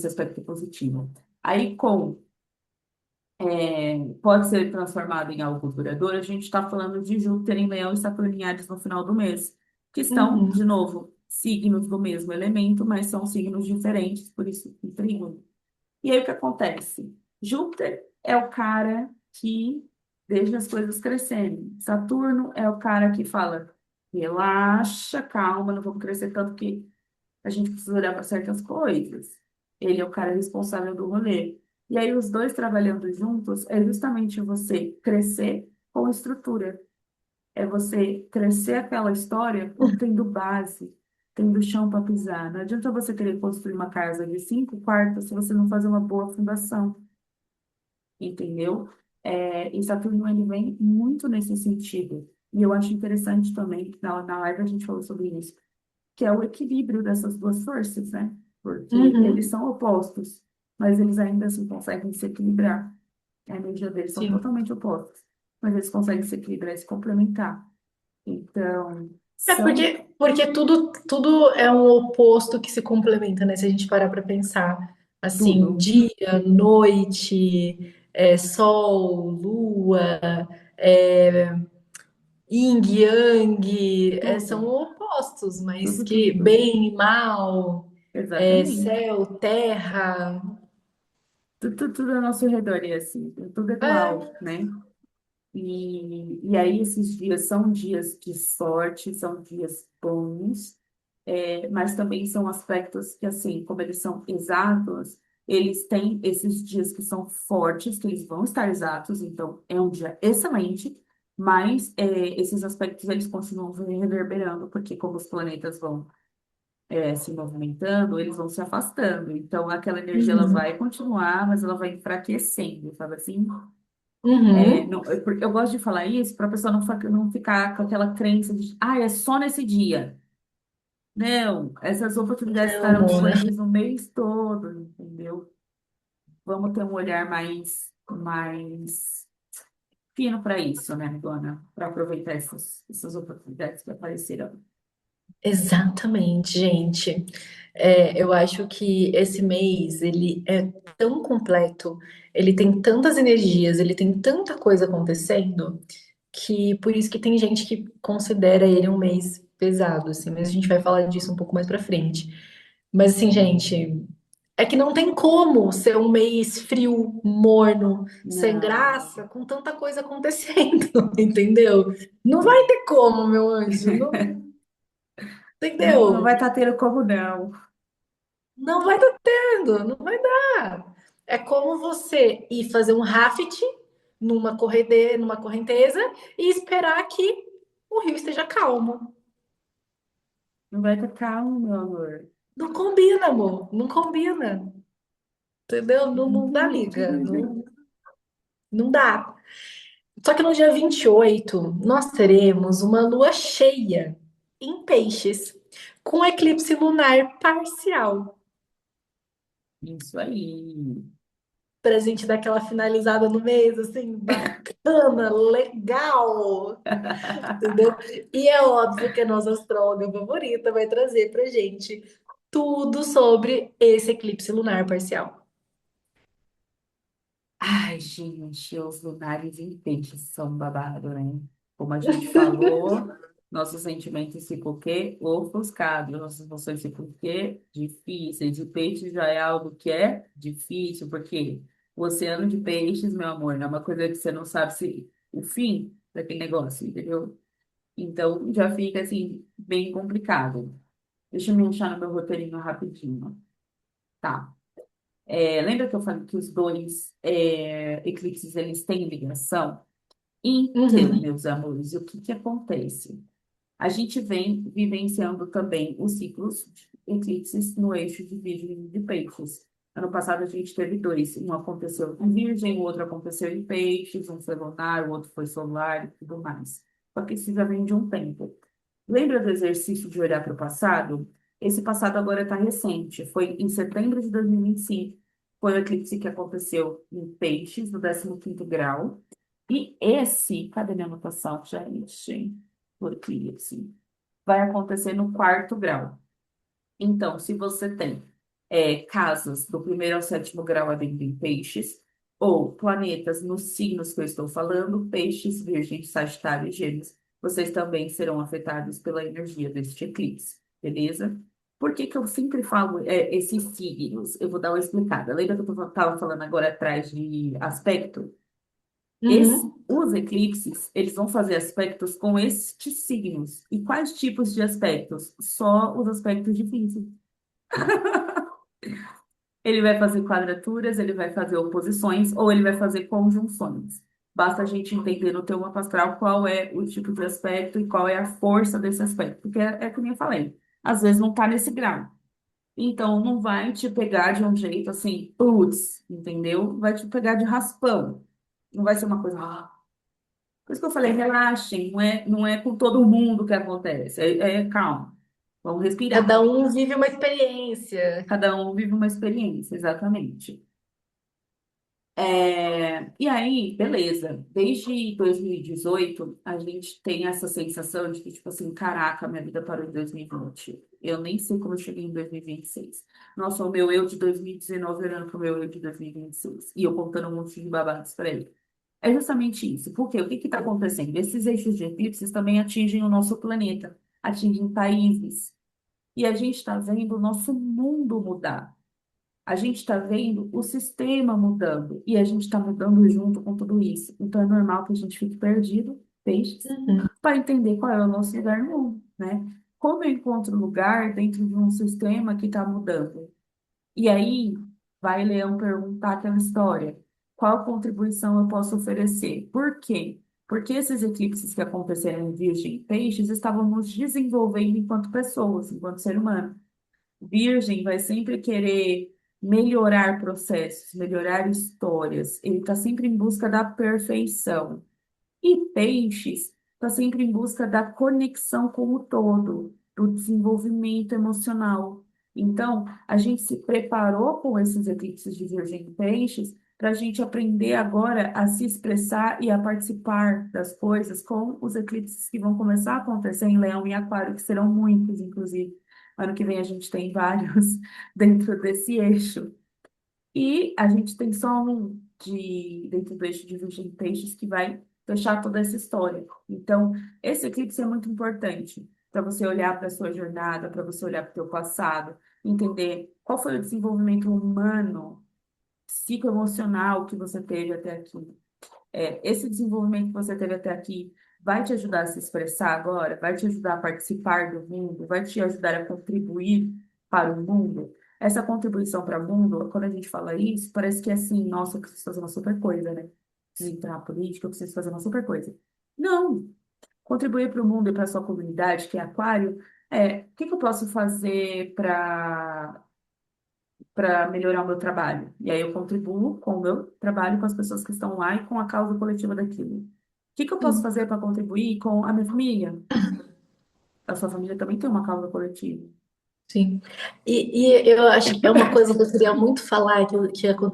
aspecto positivo. Aí, pode ser transformado em algo duradouro, a gente está falando de Júpiter em Leão e Saturno em Áries no final do mês, que estão, de Uhum. novo, signos do mesmo elemento, mas são signos diferentes, por isso em trígono. E aí o que acontece? Júpiter é o cara que deixa as coisas crescerem. Saturno é o cara que fala, relaxa, calma, não vamos crescer tanto que a gente precisa olhar para certas coisas. Ele é o cara responsável do rolê. E aí, os dois trabalhando juntos é justamente você crescer com estrutura. É você crescer aquela história tendo base, tendo chão para pisar. Não adianta você querer construir uma casa de 5 quartos se você não fazer uma boa fundação, entendeu? E Saturno ele vem muito nesse sentido. E eu acho interessante também, que na live a gente falou sobre isso, que é o equilíbrio dessas duas forças, né? Porque eles Uhum, são opostos, mas eles ainda assim conseguem se equilibrar. A energia deles são sim. totalmente opostas, mas eles conseguem se equilibrar e se complementar. Então, É são porque tudo é um oposto que se complementa, né? Se a gente parar para pensar assim, tudo. dia, noite, sol, lua, é, yin, yang, são Tudo, opostos, mas tudo, que tudo, tudo. bem e mal, Exatamente. céu, terra. Tudo ao nosso redor é assim, tudo é É, dual, né? E aí esses dias são dias de sorte, são dias bons, mas também são aspectos que, assim, como eles são exatos, eles têm esses dias que são fortes, que eles vão estar exatos, então é um dia excelente, mas esses aspectos eles continuam reverberando, porque como os planetas vão se movimentando, eles vão se afastando. Então, aquela energia ela uhum, vai continuar, mas ela vai enfraquecendo, sabe assim? uhum. Porque eu gosto de falar isso para a pessoa não ficar com aquela crença de, é só nesse dia. Não, essas oportunidades Não, estarão Mona. disponíveis no mês todo, entendeu? Vamos ter um olhar mais fino para isso, né, dona? Para aproveitar essas oportunidades que aparecerão. Exatamente, gente. Eu acho que esse mês ele é tão completo, ele tem tantas energias, ele tem tanta coisa acontecendo, que por isso que tem gente que considera ele um mês pesado, assim, mas a gente vai falar disso um pouco mais pra frente. Mas assim, gente, é que não tem como ser um mês frio, morno, sem Não. graça, com tanta coisa acontecendo, entendeu? Não vai ter como, meu anjo, não, Não vai entendeu? estar tendo como não. Não vai estar tendo, não vai dar. É como você ir fazer um raft numa correnteza e esperar que o rio esteja calmo. Não vai ter calma, meu amor. Não combina, amor. Não combina. Entendeu? Não, não dá liga. Não, não dá. Só que no dia 28 nós teremos uma lua cheia em Peixes, com eclipse lunar parcial. Isso aí. Pra gente dar aquela finalizada no mês, assim, bacana, legal. Entendeu? E é óbvio que a nossa astróloga favorita vai trazer pra gente tudo sobre esse eclipse lunar parcial. Ai, gente, os lunares em peixes são um babado, né? Como a gente falou, nossos sentimentos ficam o quê? Ofuscados, nossas emoções ficam o quê? Difíceis. E peixe já é algo que é difícil, porque o oceano de peixes, meu amor, é uma coisa que você não sabe se o fim daquele negócio, entendeu? Então já fica assim, bem complicado. Deixa eu me achar no meu roteirinho rapidinho. Tá. Lembra que eu falei que os dois eclipses eles têm ligação? Então, Uhum, meus amores, o que que acontece? A gente vem vivenciando também os ciclos de eclipses no eixo de Virgem e de Peixes. Ano passado a gente teve dois, um aconteceu em Virgem, o outro aconteceu em Peixes, um foi lunar, o outro foi solar e tudo mais. Só que isso já vem de um tempo. Lembra do exercício de olhar para o passado? Esse passado agora está recente. Foi em setembro de 2025. Foi o eclipse que aconteceu em Peixes, no 15º grau. E esse, cadê minha anotação, gente? O eclipse vai acontecer no 4º grau. Então, se você tem casas do 1º ao 7º grau adentro em peixes, ou planetas nos signos que eu estou falando, peixes, virgem, sagitário e gêmeos, vocês também serão afetados pela energia deste eclipse, beleza? Por que que eu sempre falo esses signos? Eu vou dar uma explicada. Lembra que eu estava falando agora atrás de aspecto? uhum. Os eclipses, eles vão fazer aspectos com estes signos. E quais tipos de aspectos? Só os aspectos difíceis. Ele vai fazer quadraturas, ele vai fazer oposições ou ele vai fazer conjunções. Basta a gente entender no teu mapa astral qual é o tipo de aspecto e qual é a força desse aspecto. Porque é como eu falei, às vezes não está nesse grau. Então, não vai te pegar de um jeito assim, putz, entendeu? Vai te pegar de raspão. Não vai ser uma coisa. Por isso que eu falei, relaxem, não é com todo mundo que acontece. Calma, vamos respirar. Cada um vive uma experiência. Cada um vive uma experiência, exatamente. E aí, beleza. Desde 2018, a gente tem essa sensação de que, tipo assim, caraca, minha vida parou em 2020. Eu nem sei como eu cheguei em 2026. Nossa, o meu eu de 2019 olhando pro meu eu de 2026. E eu contando um monte de babados pra ele. É justamente isso. Porque o que está acontecendo? Esses eixos de eclipses também atingem o nosso planeta, atingem países. E a gente está vendo o nosso mundo mudar. A gente está vendo o sistema mudando e a gente está mudando junto com tudo isso. Então é normal que a gente fique perdido, peixes, Uhum. para entender qual é o nosso lugar no mundo, né? Como eu encontro lugar dentro de um sistema que está mudando? E aí vai Leão perguntar aquela história: qual contribuição eu posso oferecer? Por quê? Porque esses eclipses que aconteceram em Virgem e Peixes estavam nos desenvolvendo enquanto pessoas, enquanto ser humano. Virgem vai sempre querer melhorar processos, melhorar histórias. Ele está sempre em busca da perfeição. E Peixes está sempre em busca da conexão com o todo, do desenvolvimento emocional. Então, a gente se preparou com esses eclipses de Virgem e Peixes para a gente aprender agora a se expressar e a participar das coisas com os eclipses que vão começar a acontecer em Leão e Aquário, que serão muitos, inclusive. Ano que vem a gente tem vários dentro desse eixo. E a gente tem só um dentro do eixo de Virgem e Peixes que vai fechar toda essa história. Então, esse eclipse é muito importante para você olhar para a sua jornada, para você olhar para o teu passado, entender qual foi o desenvolvimento humano, psicoemocional que você teve até aqui. Esse desenvolvimento que você teve até aqui vai te ajudar a se expressar agora, vai te ajudar a participar do mundo, vai te ajudar a contribuir para o mundo. Essa contribuição para o mundo, quando a gente fala isso, parece que é assim, nossa, eu preciso fazer uma super coisa, né? Preciso entrar na política, eu preciso fazer uma super coisa. Não! Contribuir para o mundo e para a sua comunidade, que é Aquário, o que que eu posso fazer para melhorar o meu trabalho. E aí eu contribuo com o meu trabalho, com as pessoas que estão lá e com a causa coletiva daquilo. O que que eu posso Sim. fazer para contribuir com a minha família? A sua família também tem uma causa coletiva. Sim. E eu acho que é uma coisa que eu queria muito falar,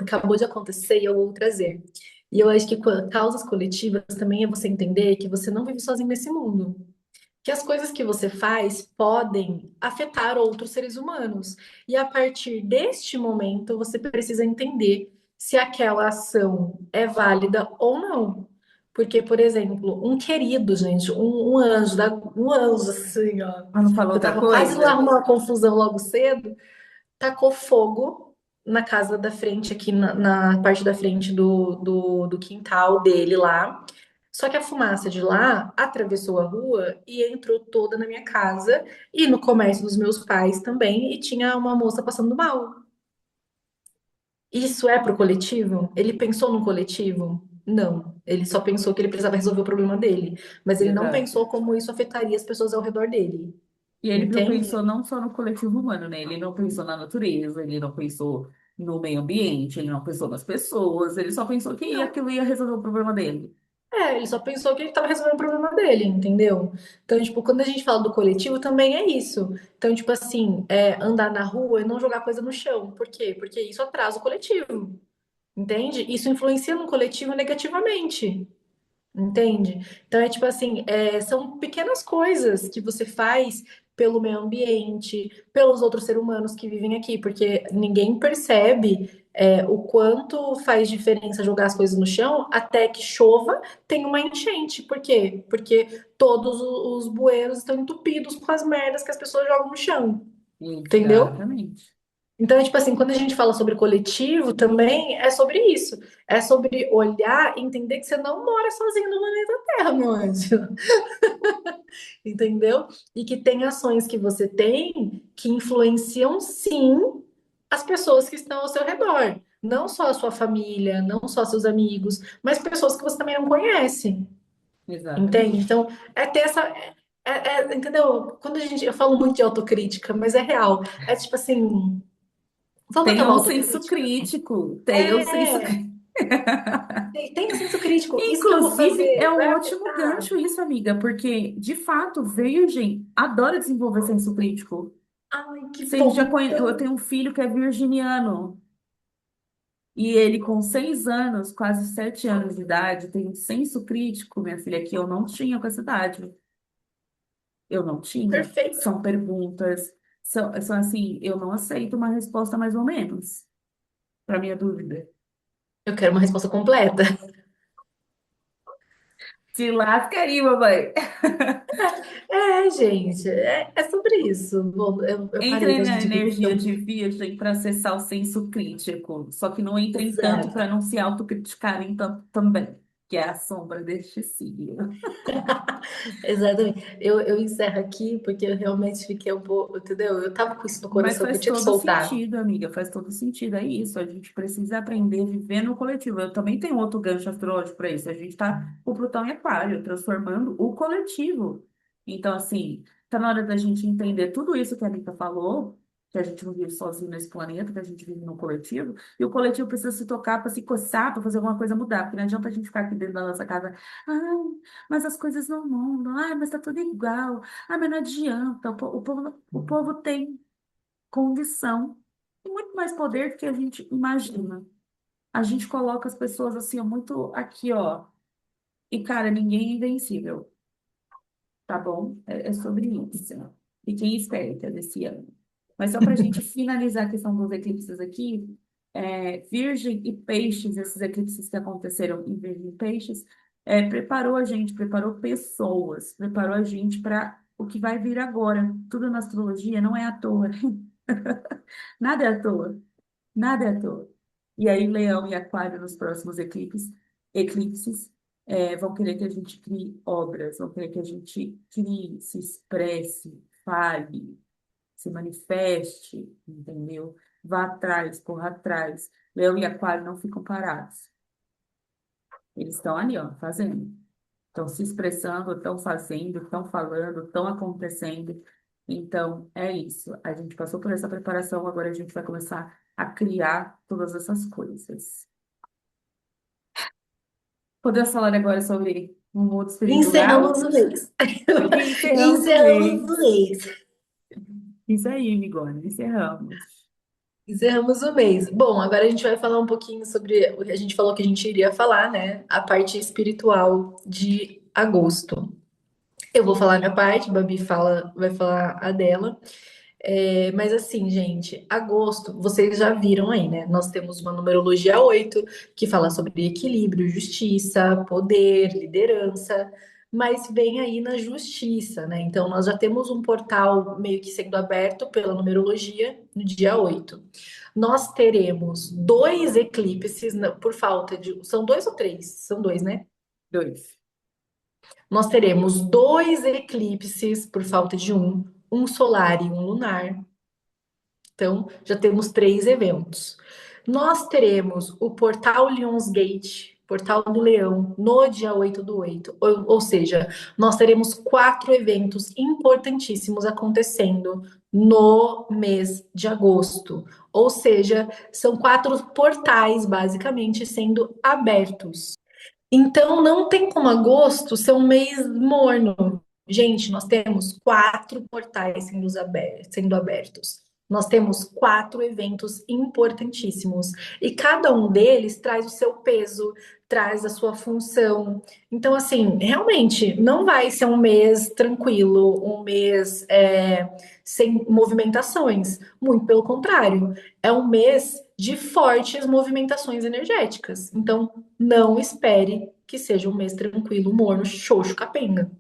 acabou de acontecer e eu vou trazer. E eu acho que causas coletivas também é você entender que você não vive sozinho nesse mundo. Que as coisas que você faz podem afetar outros seres humanos. E a partir deste momento, você precisa entender se aquela ação é válida ou não. Porque, por exemplo, um querido, gente, um anjo, um anjo, assim, ó, Mas não falou que eu outra tava quase lá coisa? arrumando uma confusão logo cedo, tacou fogo na casa da frente, aqui na parte da frente do quintal dele lá. Só que a fumaça de lá atravessou a rua e entrou toda na minha casa e no comércio dos meus pais também, e tinha uma moça passando mal. Isso é pro coletivo? Ele pensou no coletivo? Não. Ele só pensou que ele precisava resolver o problema dele, mas ele não Exato. pensou como isso afetaria as pessoas ao redor dele. E ele não Entende? pensou não só no coletivo humano, né? Ele não pensou na natureza, ele não pensou no meio ambiente, ele não pensou nas pessoas, ele só pensou que aquilo ia resolver o problema dele. Ele só pensou que ele estava resolvendo o problema dele, entendeu? Então, tipo, quando a gente fala do coletivo, também é isso. Então, tipo assim, andar na rua e não jogar coisa no chão. Por quê? Porque isso atrasa o coletivo, entende? Isso influencia no coletivo negativamente. Entende? Então é tipo assim, são pequenas coisas que você faz pelo meio ambiente, pelos outros seres humanos que vivem aqui, porque ninguém percebe o quanto faz diferença jogar as coisas no chão até que chova, tem uma enchente. Por quê? Porque todos os bueiros estão entupidos com as merdas que as pessoas jogam no chão, entendeu? Exatamente. Então, é tipo assim, quando a gente fala sobre coletivo, também é sobre isso. É sobre olhar e entender que você não mora sozinho no planeta Terra, meu anjo. Entendeu? E que tem ações que você tem que influenciam, sim, as pessoas que estão ao seu redor. Não só a sua família, não só seus amigos, mas pessoas que você também não conhece. Entende? Exatamente. Então, ter essa. Entendeu? Quando eu falo muito de autocrítica, mas é real. É tipo assim, vamos ter Tenha uma um senso autocrítica? crítico, tenha um senso É, crítico. Tenha senso crítico. Isso que eu vou Inclusive, é fazer um vai ótimo afetar. gancho isso, amiga, porque, de fato, Virgem adora desenvolver senso crítico. Ai, que Você bom. já conhece, eu Então, tenho um filho que é virginiano, e ele, com 6 anos, quase 7 anos de idade, tem um senso crítico, minha filha, que eu não tinha com essa idade. Eu não tinha. perfeito. São perguntas, são assim, eu não aceito uma resposta mais ou menos para minha dúvida. Eu quero uma resposta completa. Se lascaria, mamãe. É, gente, é sobre isso. Bom, eu parei Entra da na gente dividir energia tão. de Virgem para acessar o senso crítico, só que não entrem tanto Exato. para não se autocriticarem também, que é a sombra deste signo. Exatamente. Eu encerro aqui porque eu realmente fiquei um pouco, entendeu? Eu tava com isso no Mas coração que eu faz tinha que todo soltar. sentido, amiga, faz todo sentido. É isso, a gente precisa aprender a viver no coletivo. Eu também tenho outro gancho astrológico para isso. A gente está com Plutão em Aquário, transformando o coletivo. Então, assim, tá na hora da gente entender tudo isso que a Anitta falou, que a gente não vive sozinho nesse planeta, que a gente vive no coletivo, e o coletivo precisa se tocar para se coçar, para fazer alguma coisa mudar, porque não adianta a gente ficar aqui dentro da nossa casa, ai, mas as coisas não mudam, ai, mas tá tudo igual, ai, mas não adianta, o povo tem condição e muito mais poder do que a gente imagina. A gente coloca as pessoas assim, ó, muito aqui, ó. E, cara, ninguém é invencível, tá bom? É sobre isso. Fiquem espertas desse ano. Mas só para a gente finalizar a questão dos eclipses aqui, Virgem e Peixes, esses eclipses que aconteceram em Virgem e Peixes, preparou a gente, preparou pessoas, preparou a gente para o que vai vir agora. Tudo na astrologia não é à toa. Nada é à toa. Nada é à toa. E aí, Leão e Aquário nos próximos eclipses, vão querer que a gente crie obras, vão querer que a gente crie, se expresse, fale, se manifeste, entendeu? Vá atrás, corra atrás. Leão e Aquário não ficam parados. Eles estão ali, ó, fazendo. Estão se expressando, estão fazendo, estão falando, estão acontecendo. Então, é isso. A gente passou por essa preparação, agora a gente vai começar a criar todas essas coisas. Podemos falar agora sobre um mundo Encerramos espiritual? o mês. E encerramos o Encerramos o mês. mês. Isso aí, Migona, encerramos. Encerramos o mês. Bom, agora a gente vai falar um pouquinho sobre o que a gente falou que a gente iria falar, né? A parte espiritual de agosto. Eu vou falar a minha parte, Babi vai falar a dela. Mas assim, gente, agosto, vocês já viram aí, né? Nós temos uma numerologia 8 que fala sobre equilíbrio, justiça, poder, liderança, mas vem aí na justiça, né? Então, nós já temos um portal meio que sendo aberto pela numerologia no dia 8. Nós teremos dois eclipses por falta de. São dois ou três? São dois, né? Dois. Nós teremos dois eclipses por falta de um solar e um lunar. Então, já temos três eventos. Nós teremos o Portal Lionsgate, Portal do Leão, no dia 8 do 8. Ou seja, nós teremos quatro eventos importantíssimos acontecendo no mês de agosto. Ou seja, são quatro portais, basicamente, sendo abertos. Então, não tem como agosto ser um mês morno. Gente, nós temos quatro portais sendo abertos. Nós temos quatro eventos importantíssimos. E cada um deles traz o seu peso, traz a sua função. Então, assim, realmente, não vai ser um mês tranquilo, um mês sem movimentações. Muito pelo contrário, é um mês de fortes movimentações energéticas. Então, não espere que seja um mês tranquilo, morno, xoxo, capenga,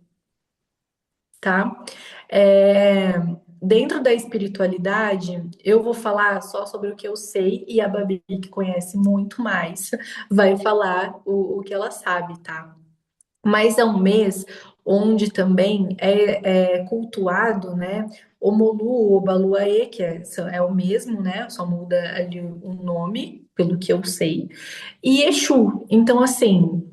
tá? É, Dentro da espiritualidade, eu vou falar só sobre o que eu sei e a Babi, que conhece muito mais, vai falar o que ela sabe, tá? Mas é um mês onde também é cultuado, né? Omolu, Obaluaê, é o mesmo, né? Só muda ali o nome, pelo que eu sei. E Exu. Então, assim,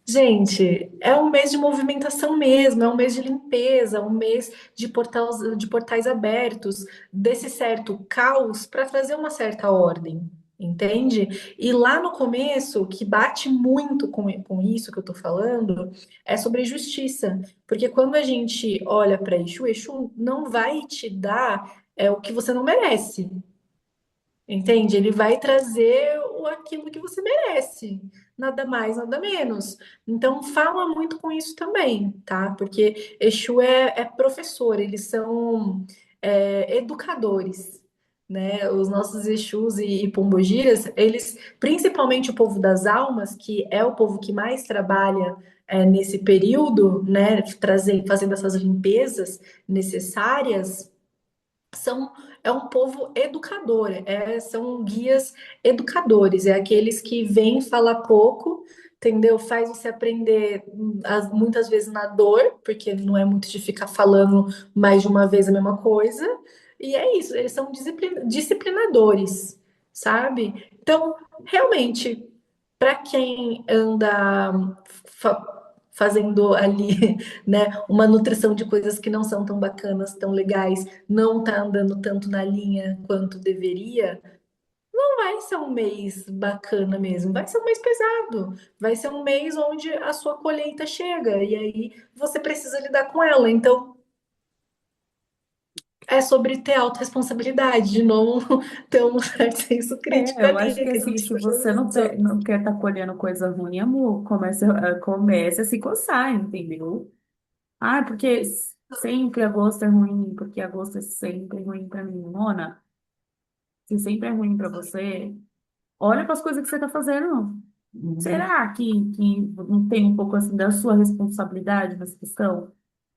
gente, é um mês de movimentação mesmo, é um mês de limpeza, um mês de portais abertos, desse certo caos para trazer uma certa ordem. entende? E lá no começo, o que bate muito com isso que eu tô falando é sobre justiça. Porque quando a gente olha para Exu, Exu não vai te dar o que você não merece. Entende? Ele vai trazer aquilo que você merece, nada mais, nada menos. Então, fala muito com isso também, tá? Porque Exu é professor, eles são educadores, né? Os nossos Exus e Pombogiras, eles, principalmente o povo das almas, que é o povo que mais trabalha nesse período, né? Fazendo essas limpezas necessárias são é um povo educador, são guias educadores, é aqueles que vêm falar pouco, entendeu? Faz você aprender muitas vezes na dor, porque não é muito de ficar falando mais de uma vez a mesma coisa. E é isso, eles são disciplinadores, sabe? Então, realmente, para quem anda fazendo ali, né, uma nutrição de coisas que não são tão bacanas, tão legais, não tá andando tanto na linha quanto deveria, não vai ser um mês bacana mesmo, vai ser um mês pesado, vai ser um mês onde a sua colheita chega e aí você precisa lidar com ela. Então, é sobre ter autorresponsabilidade, de não ter um certo senso crítico Eu ali, acho que que a assim, gente se vai você fazendo. não quer estar colhendo coisa ruim, amor, comece a se coçar, entendeu? Ah, porque sempre agosto é ruim, porque agosto é sempre ruim pra mim. Mona, se sempre é ruim pra você, olha para as coisas que você está fazendo. Será que não tem um pouco assim da sua responsabilidade nessa questão?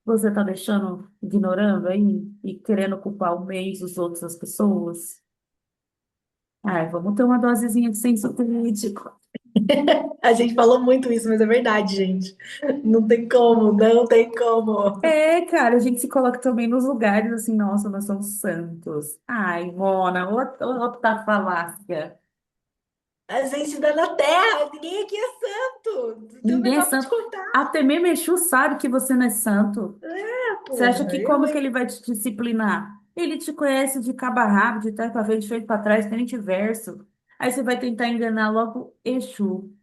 Você está deixando, ignorando aí e querendo culpar o mês, os outros, as pessoas? Ai, vamos ter uma dosezinha de senso crítico. A gente falou muito isso, mas é verdade, gente. Não tem como, não tem como. É, cara, a gente se coloca também nos lugares assim, nossa, nós somos santos. Ai, Mona, outra falácia. A gente dá na terra, ninguém aqui é santo. Tem um Ninguém é negócio pra te santo. contar. Até mesmo Exu sabe que você não é santo. Você acha Porra, que eu, como que hein? ele vai te disciplinar? Ele te conhece de cabo a rabo, de trás para frente, de frente para trás, frente e verso. Aí você vai tentar enganar logo Exu.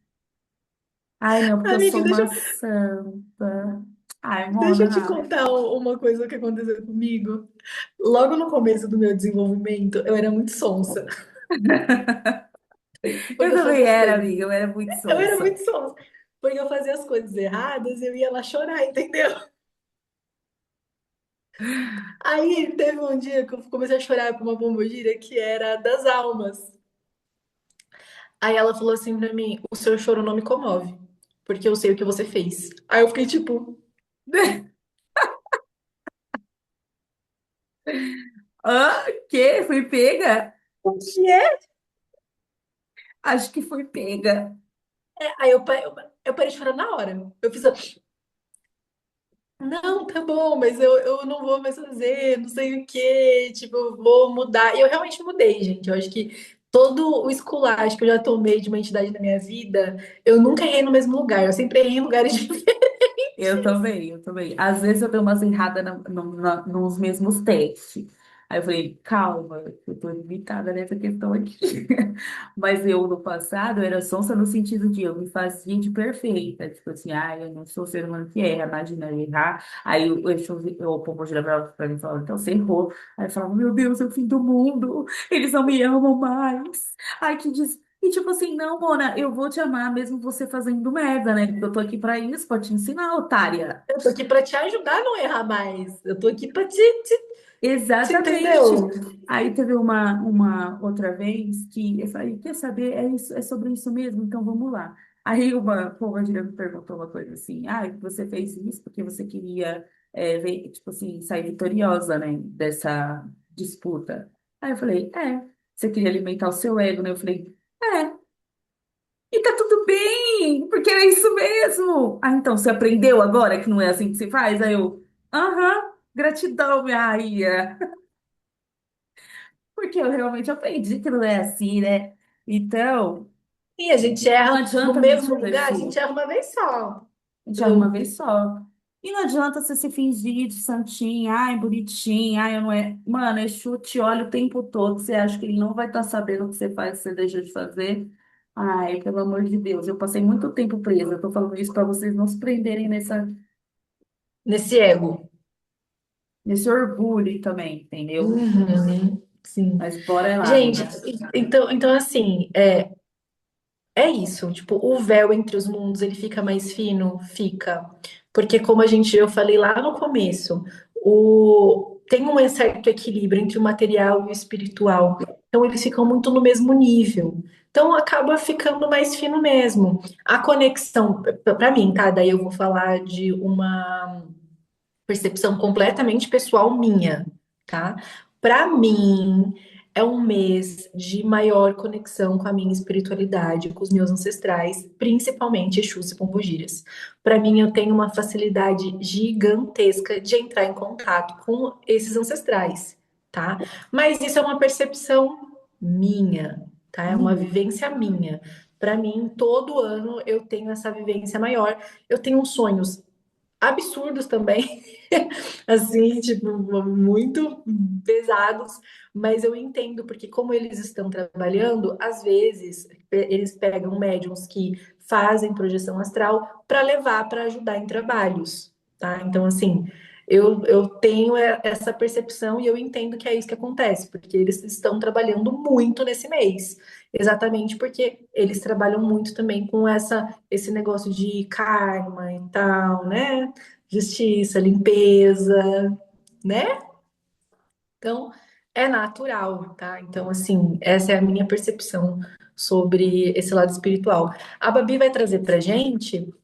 Ai, não, porque eu Amiga, sou uma santa. Ai, deixa eu te Mona. contar uma coisa que aconteceu comigo. Logo no começo do meu desenvolvimento, eu era muito sonsa, Eu porque eu também fazia as era, coisas. amiga, eu era muito Eu era sonsa. muito sonsa, porque eu fazia as coisas erradas e eu ia lá chorar, entendeu? Aí teve um dia que eu comecei a chorar por uma pombogira que era das almas. Aí ela falou assim pra mim: o seu choro não me comove, porque eu sei o que você fez. Aí eu fiquei tipo, Ah, que? Fui pega? o que é? Acho que fui pega. Aí eu parei de chorar na hora. Eu fiz, não, tá bom, mas eu não vou mais fazer, não sei o quê, tipo, eu vou mudar. E eu realmente mudei, gente. Eu acho que todo o esculacho que eu já tomei de uma entidade na minha vida, eu nunca errei no mesmo lugar, eu sempre errei em lugares diferentes. Eu também, eu também. Às vezes eu dei umas erradas nos mesmos testes. Aí eu falei, calma, eu tô limitada nessa questão aqui. Mas eu, no passado, era sonsa no sentido de eu me fazia de perfeita. Tipo assim, ah, eu não sou ser humano que erra, imagina eu errar. Aí o povo girava pra mim e falava, então você errou. Aí eu falava, meu Deus, é o fim do mundo. Eles não me amam mais. Ai, que e tipo assim, não, Mona, eu vou te amar mesmo você fazendo merda, né? Porque eu tô aqui pra isso, pra te ensinar, otária. Eu tô aqui pra te ajudar a não errar mais. Eu tô aqui pra te Exatamente. entendeu? Aí teve uma outra vez que eu falei, quer saber, é isso, é sobre isso mesmo, então vamos lá. Aí uma comadre me perguntou uma coisa assim, ah, você fez isso porque você queria ver, tipo assim, sair vitoriosa, né, dessa disputa. Aí eu falei, você queria alimentar o seu ego, né? Eu falei, é. E tá tudo bem, porque é isso mesmo. Ah, então, você aprendeu agora que não é assim que se faz? Aí eu, aham, gratidão, minha rainha. Porque eu realmente aprendi que não é assim, né? Então, E a gente não erra no adianta mesmo mentir pro lugar, a gente Exu. erra uma vez só. A gente arruma uma Eu, vez só. E não adianta você se fingir de santinha, ai, bonitinha, ai, eu não é. Mano, Exu te olha o tempo todo, você acha que ele não vai estar sabendo o que você faz, você deixa de fazer. Ai, pelo amor de Deus, eu passei muito tempo presa. Eu tô falando isso para vocês não se prenderem Nesse ego. nesse orgulho também, entendeu? Uhum, sim. Mas bora lá, Gente, amiga. então assim, é isso, tipo, o véu entre os mundos, ele fica mais fino? Fica. Porque como eu falei lá no começo, tem um certo equilíbrio entre o material e o espiritual. Então eles ficam muito no mesmo nível. Então acaba ficando mais fino mesmo. A conexão, para mim, tá? Daí eu vou falar de uma percepção completamente pessoal minha, tá? Para mim, é um mês de maior conexão com a minha espiritualidade, com os meus ancestrais, principalmente Exus e Pombogiras. Para mim, eu tenho uma facilidade gigantesca de entrar em contato com esses ancestrais, tá? Mas isso é uma percepção minha, tá? É uma Uhum. vivência minha. Para mim, todo ano eu tenho essa vivência maior. Eu tenho sonhos absurdos também, assim, tipo, muito pesados, mas eu entendo porque como eles estão trabalhando, às vezes eles pegam médiums que fazem projeção astral para levar para ajudar em trabalhos, tá? Então, assim, eu tenho essa percepção e eu entendo que é isso que acontece, porque eles estão trabalhando muito nesse mês. Exatamente porque eles trabalham muito também com esse negócio de karma e tal, né? Justiça, limpeza, né? Então, é natural, tá? Então, assim, essa é a minha percepção sobre esse lado espiritual. A Babi vai trazer pra gente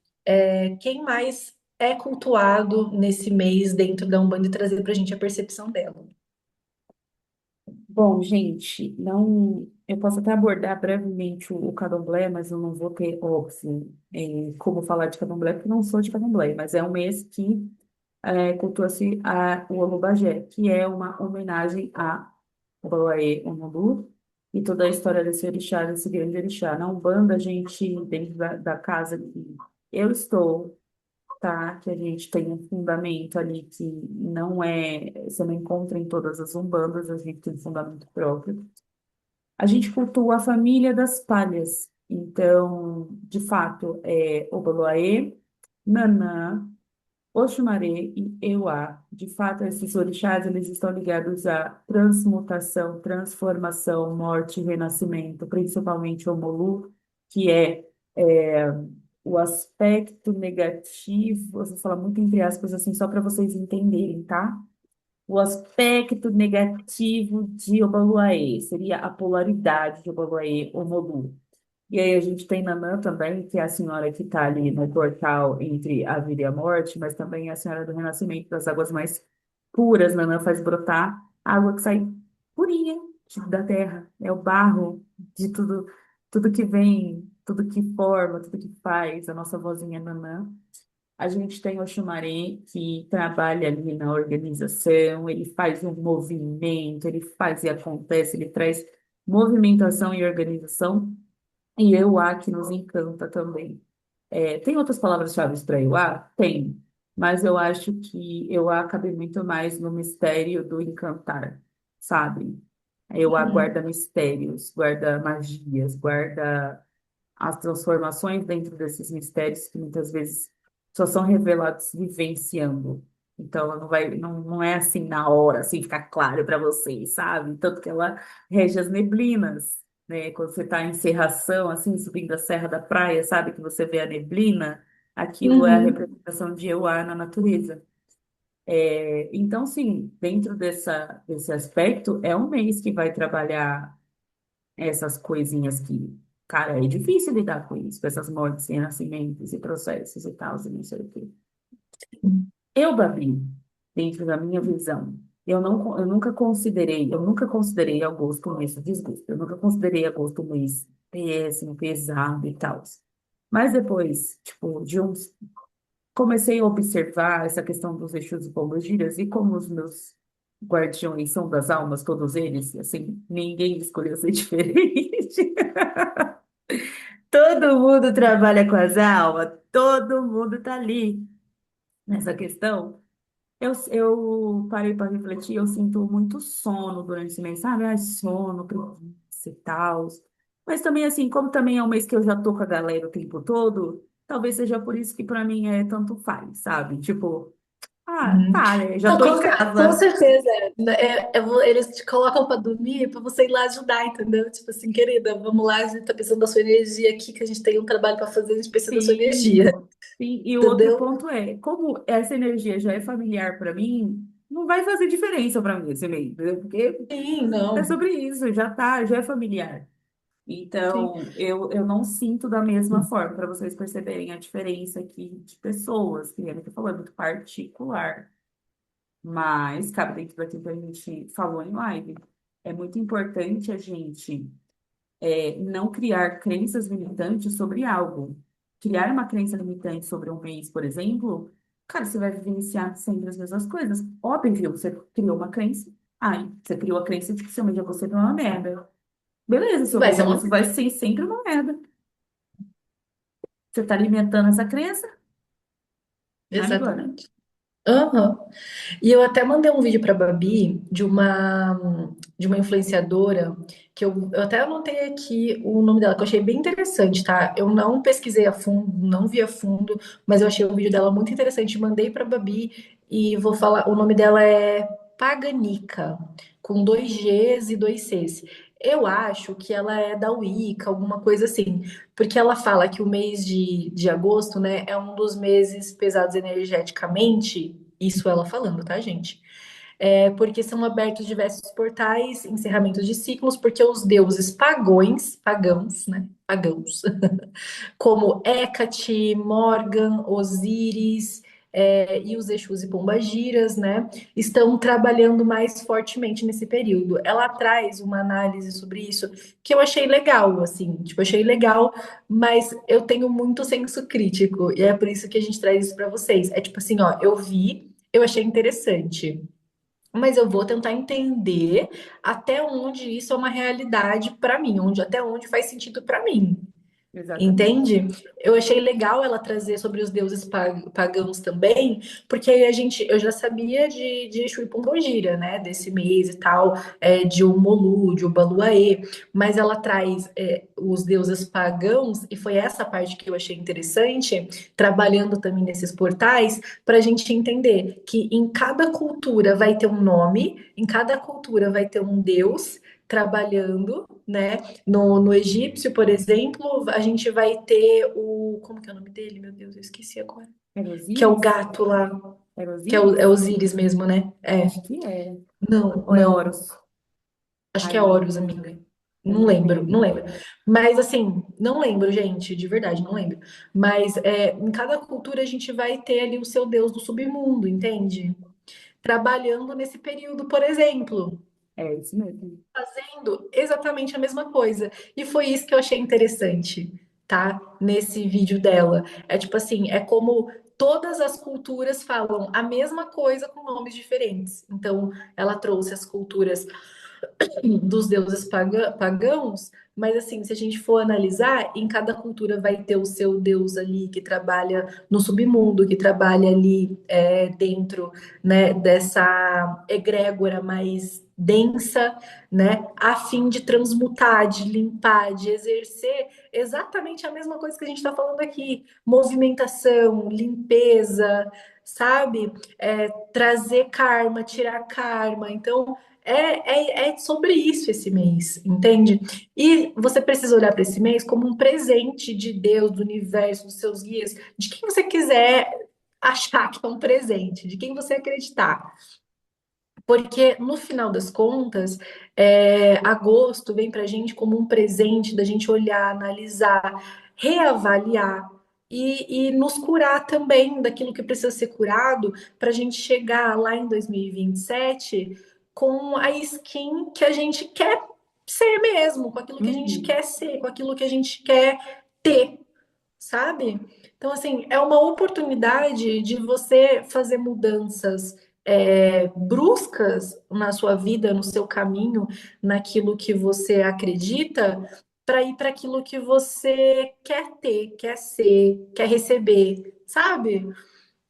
quem mais é cultuado nesse mês dentro da Umbanda e trazer pra gente a percepção dela. Bom, gente, não, eu posso até abordar brevemente o candomblé, mas eu não vou ter, óbvio, como falar de candomblé, porque eu não sou de candomblé, mas é um mês que cultua-se o Olobagé, que é uma homenagem a Obaloaê Onombu e toda a história desse orixá, desse grande orixá. Na Umbanda, a gente, dentro da casa que eu estou, tá? Que a gente tem um fundamento ali que não é, você não encontra em todas as umbandas, a gente tem um fundamento próprio. A gente cultua a família das palhas. Então, de fato, é Obaloaê, Nanã, Oxumaré e Euá. De fato, esses orixás, eles estão ligados à transmutação, transformação, morte e renascimento, principalmente o Molu, que é o aspecto negativo, você fala muito entre aspas, assim, só para vocês entenderem, tá? O aspecto negativo de Obaluaê seria a polaridade de Obaluaê, Omolu. E aí a gente tem Nanã também, que é a senhora que está ali no portal entre a vida e a morte, mas também é a senhora do renascimento das águas mais puras. Nanã faz brotar água que sai purinha da terra. É o barro de tudo, tudo que vem, tudo que forma, tudo que faz. A nossa vozinha Nanã. A gente tem o Xumaré, que trabalha ali na organização, ele faz um movimento, ele faz e acontece, ele traz movimentação e organização. E EUA que nos encanta também. Tem outras palavras-chave para EUA? Tem, mas eu acho que EUA cabe muito mais no mistério do encantar, sabe? A EUA guarda mistérios, guarda magias, guarda as transformações dentro desses mistérios que muitas vezes só são revelados vivenciando. Então, ela não é assim na hora, assim, ficar claro para vocês, sabe? Tanto que ela rege as neblinas, né? Quando você está em Serração, assim, subindo a Serra da Praia, sabe? Que você vê a neblina, aquilo é a Uhum. representação de Euá na natureza. Então, sim, dentro desse aspecto, é um mês que vai trabalhar essas coisinhas que, cara, é difícil lidar com isso, com essas mortes e nascimentos e processos e tal, e não sei o quê. Eu, Babi, dentro da minha visão, eu nunca considerei agosto um mês de desgosto, eu nunca considerei agosto um mês péssimo, pesado e tal. Mas depois, tipo, comecei a observar essa questão dos Exus e Pombogiras e como os meus guardiões são das almas, todos eles, assim, ninguém escolheu ser diferente. Todo mundo trabalha com as almas, todo mundo tá ali nessa questão. Eu parei para refletir, eu sinto muito sono durante esse mês, sabe? Ai, sono, preguiça e tal. Mas também, assim, como também é um mês que eu já tô com a galera o tempo todo, talvez seja por isso que para mim é tanto faz, sabe? Tipo, ah, Uhum. tá, né? Já Não, tô em com casa. certeza. Eles te colocam para dormir para você ir lá ajudar, entendeu? Tipo assim, querida, vamos lá, a gente tá precisando da sua energia aqui, que a gente tem um trabalho para fazer, a gente precisa da sua energia, Sim, sim. E o outro entendeu? ponto é, como essa energia já é familiar para mim, não vai fazer diferença para mim esse mês, entendeu? Porque Sim, é não. sobre isso, já tá, já é familiar. Sim. Então, eu não sinto da mesma forma, para vocês perceberem a diferença aqui de pessoas, que eu tô falando, muito particular. Mas, cabe dentro daquilo que a gente falou em live. É muito importante a gente não criar crenças limitantes sobre algo. Criar uma crença limitante sobre um mês, por exemplo, cara, você vai vivenciar sempre as mesmas coisas. Óbvio, você criou uma crença. Ai, você criou a crença de que seu mês de agosto é uma merda. Beleza, seu Vai mês de ser uma. agosto vai ser sempre uma merda. Você está alimentando essa crença? Ai, agora. Exatamente. Aham. E eu até mandei um vídeo para Babi de uma influenciadora que eu até anotei aqui o nome dela, que eu achei bem interessante, tá? Eu não pesquisei a fundo, não vi a fundo, mas eu achei o vídeo dela muito interessante. Mandei para Babi e vou falar. O nome dela é Paganica, com dois Gs e dois Cs. Eu acho que ela é da Wicca, alguma coisa assim, porque ela fala que o mês de agosto, né, é um dos meses pesados energeticamente. Isso ela falando, tá, gente? Porque são abertos diversos portais, encerramentos de ciclos, porque os deuses pagãos, né? Pagãos, como Hecate, Morgan, Osíris, e os Exus e Pombagiras, né, estão trabalhando mais fortemente nesse período. Ela traz uma análise sobre isso que eu achei legal, assim, tipo, achei legal, mas eu tenho muito senso crítico, e é por isso que a gente traz isso para vocês. É tipo assim, ó, eu vi, eu achei interessante. Mas eu vou tentar entender até onde isso é uma realidade para mim, até onde faz sentido para mim. Exatamente. Entende? Eu achei legal ela trazer sobre os deuses pagãos também, porque aí eu já sabia de Exu e Pombogira, né, desse mês e tal, de Omolu, de Obaluaê, mas ela traz os deuses pagãos, e foi essa parte que eu achei interessante, trabalhando também nesses portais, para a gente entender que em cada cultura vai ter um nome, em cada cultura vai ter um deus trabalhando, né? No egípcio, por exemplo, a gente vai ter o. Como que é o nome dele? Meu Deus, eu esqueci agora. Era Que é o Osíris? gato lá, Era que é Osíris? Osíris mesmo, né? Acho que é. Não, Ou é não. Horus? Acho Ai, que é Horus, amiga. eu Não não lembro, não lembro. lembro. Mas assim, não lembro, gente, de verdade, não lembro. Mas em cada cultura a gente vai ter ali o seu deus do submundo, entende? Trabalhando nesse período, por exemplo. É isso mesmo. Fazendo exatamente a mesma coisa. E foi isso que eu achei interessante, tá? Nesse vídeo dela. É tipo assim, é como todas as culturas falam a mesma coisa com nomes diferentes. Então, ela trouxe as culturas dos deuses pagãos, mas assim, se a gente for analisar, em cada cultura vai ter o seu deus ali que trabalha no submundo, que trabalha ali dentro, né, dessa egrégora mais densa, né, a fim de transmutar, de limpar, de exercer exatamente a mesma coisa que a gente está falando aqui: movimentação, limpeza, sabe? Trazer karma, tirar karma. Então, é sobre isso esse mês, entende? E você precisa olhar para esse mês como um presente de Deus, do universo, dos seus guias, de quem você quiser achar que é um presente, de quem você acreditar. Porque no final das contas, agosto vem para a gente como um presente da gente olhar, analisar, reavaliar e nos curar também daquilo que precisa ser curado para a gente chegar lá em 2027 com a skin que a gente quer ser mesmo, com aquilo que a gente Uhum. quer ser, com aquilo que a gente quer ter, sabe? Então, assim, é uma oportunidade de você fazer mudanças bruscas na sua vida, no seu caminho, naquilo que você acredita, para ir para aquilo que você quer ter, quer ser, quer receber, sabe?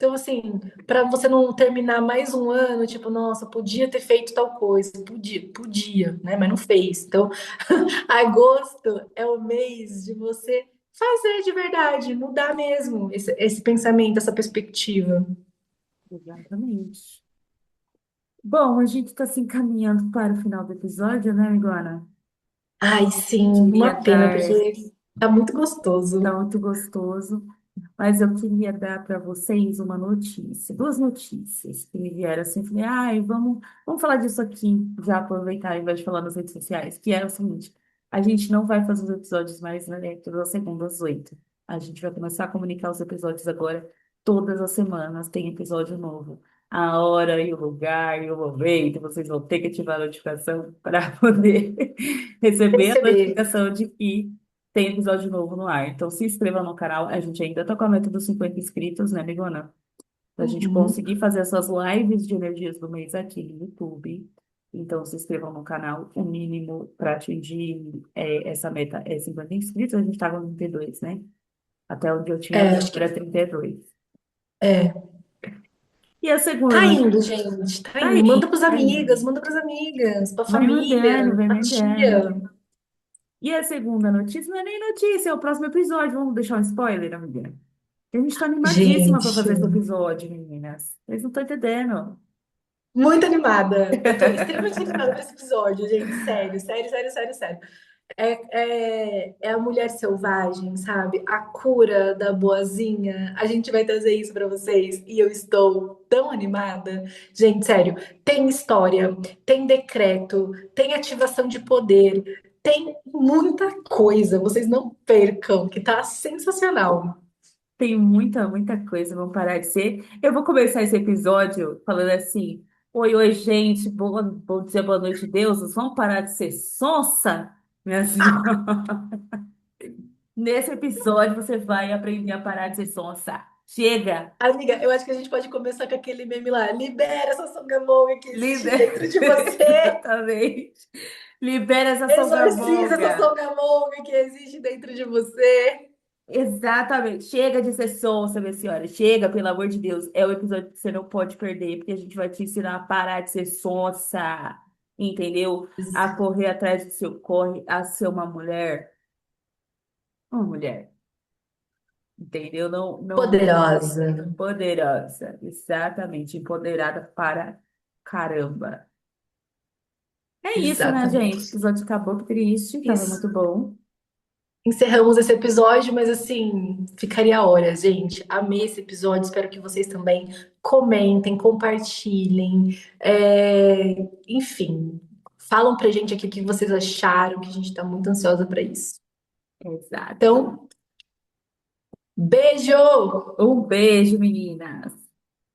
Então, assim, para você não terminar mais um ano, tipo, nossa, podia ter feito tal coisa, podia, né? Mas não fez. Então, agosto é o mês de você fazer de verdade, mudar mesmo esse pensamento, essa perspectiva. Exatamente. Bom, a gente está se encaminhando para o final do episódio, né, amigona? Ai, sim, Queria uma pena, dar, porque tá muito tá gostoso. muito gostoso, mas eu queria dar para vocês uma notícia, duas notícias que me vieram assim, falei, ai, vamos falar disso aqui, já aproveitar ao invés de falar nas redes sociais, que é o seguinte, a gente não vai fazer os episódios mais, né, todas as segundas às 8. A gente vai começar a comunicar os episódios agora, todas as semanas tem episódio novo. A hora e o lugar e o momento, vocês vão ter que ativar a notificação para poder receber a Perceber. notificação de que tem episódio novo no ar. Então, se inscreva no canal. A gente ainda tá com a meta dos 50 inscritos, né, amigona? Pra gente Uhum. conseguir fazer essas lives de energias do mês aqui no YouTube. Então, se inscrevam no canal. O mínimo para atingir essa meta é 50 inscritos. A gente estava no 32, né? Até onde eu tinha É, visto acho que era 32. é. E a segunda Tá notícia? indo, gente, tá Tá indo. aí, tá aí. Manda pras amigas, pra Vai mandando, família, vai pra mandando. tia. E a segunda notícia não é nem notícia, é o próximo episódio. Vamos deixar um spoiler, amiga. A gente tá animadíssima para Gente, fazer esse episódio, meninas. Vocês não estão entendendo. muito animada. Eu tô extremamente animada pra esse episódio, gente. Sério, sério, sério, sério, sério. É a mulher selvagem, sabe? A cura da boazinha. A gente vai trazer isso pra vocês e eu estou tão animada. Gente, sério, tem história, tem decreto, tem ativação de poder, tem muita coisa. Vocês não percam, que tá sensacional. Tem muita, muita coisa, vamos parar de ser. Eu vou começar esse episódio falando assim: oi, oi, gente, bom dia, boa noite, deuses. Vamos parar de ser sonsa, minha senhora. Nesse episódio você vai aprender a parar de ser sonsa. Chega! Amiga, eu acho que a gente pode começar com aquele meme lá. Libera essa songamonga que existe Libera. dentro de você. Exatamente. Libera essa Exorciza essa songamonga. songamonga que existe dentro de você. Exatamente. Chega de ser sonsa, minha senhora. Chega, pelo amor de Deus. É o episódio que você não pode perder, porque a gente vai te ensinar a parar de ser sonsa, entendeu? A correr atrás do seu corre, a ser uma mulher, entendeu? Não, não Poderosa. poderosa, exatamente, empoderada para caramba. É isso, né, gente? O Exatamente. episódio acabou, que triste, tava Isso. muito bom. Encerramos esse episódio, mas assim, ficaria horas, gente. Amei esse episódio, espero que vocês também comentem, compartilhem, enfim, falam pra gente aqui o que vocês acharam, que a gente tá muito ansiosa pra isso. Exato. Então, beijo! Um beijo, meninas.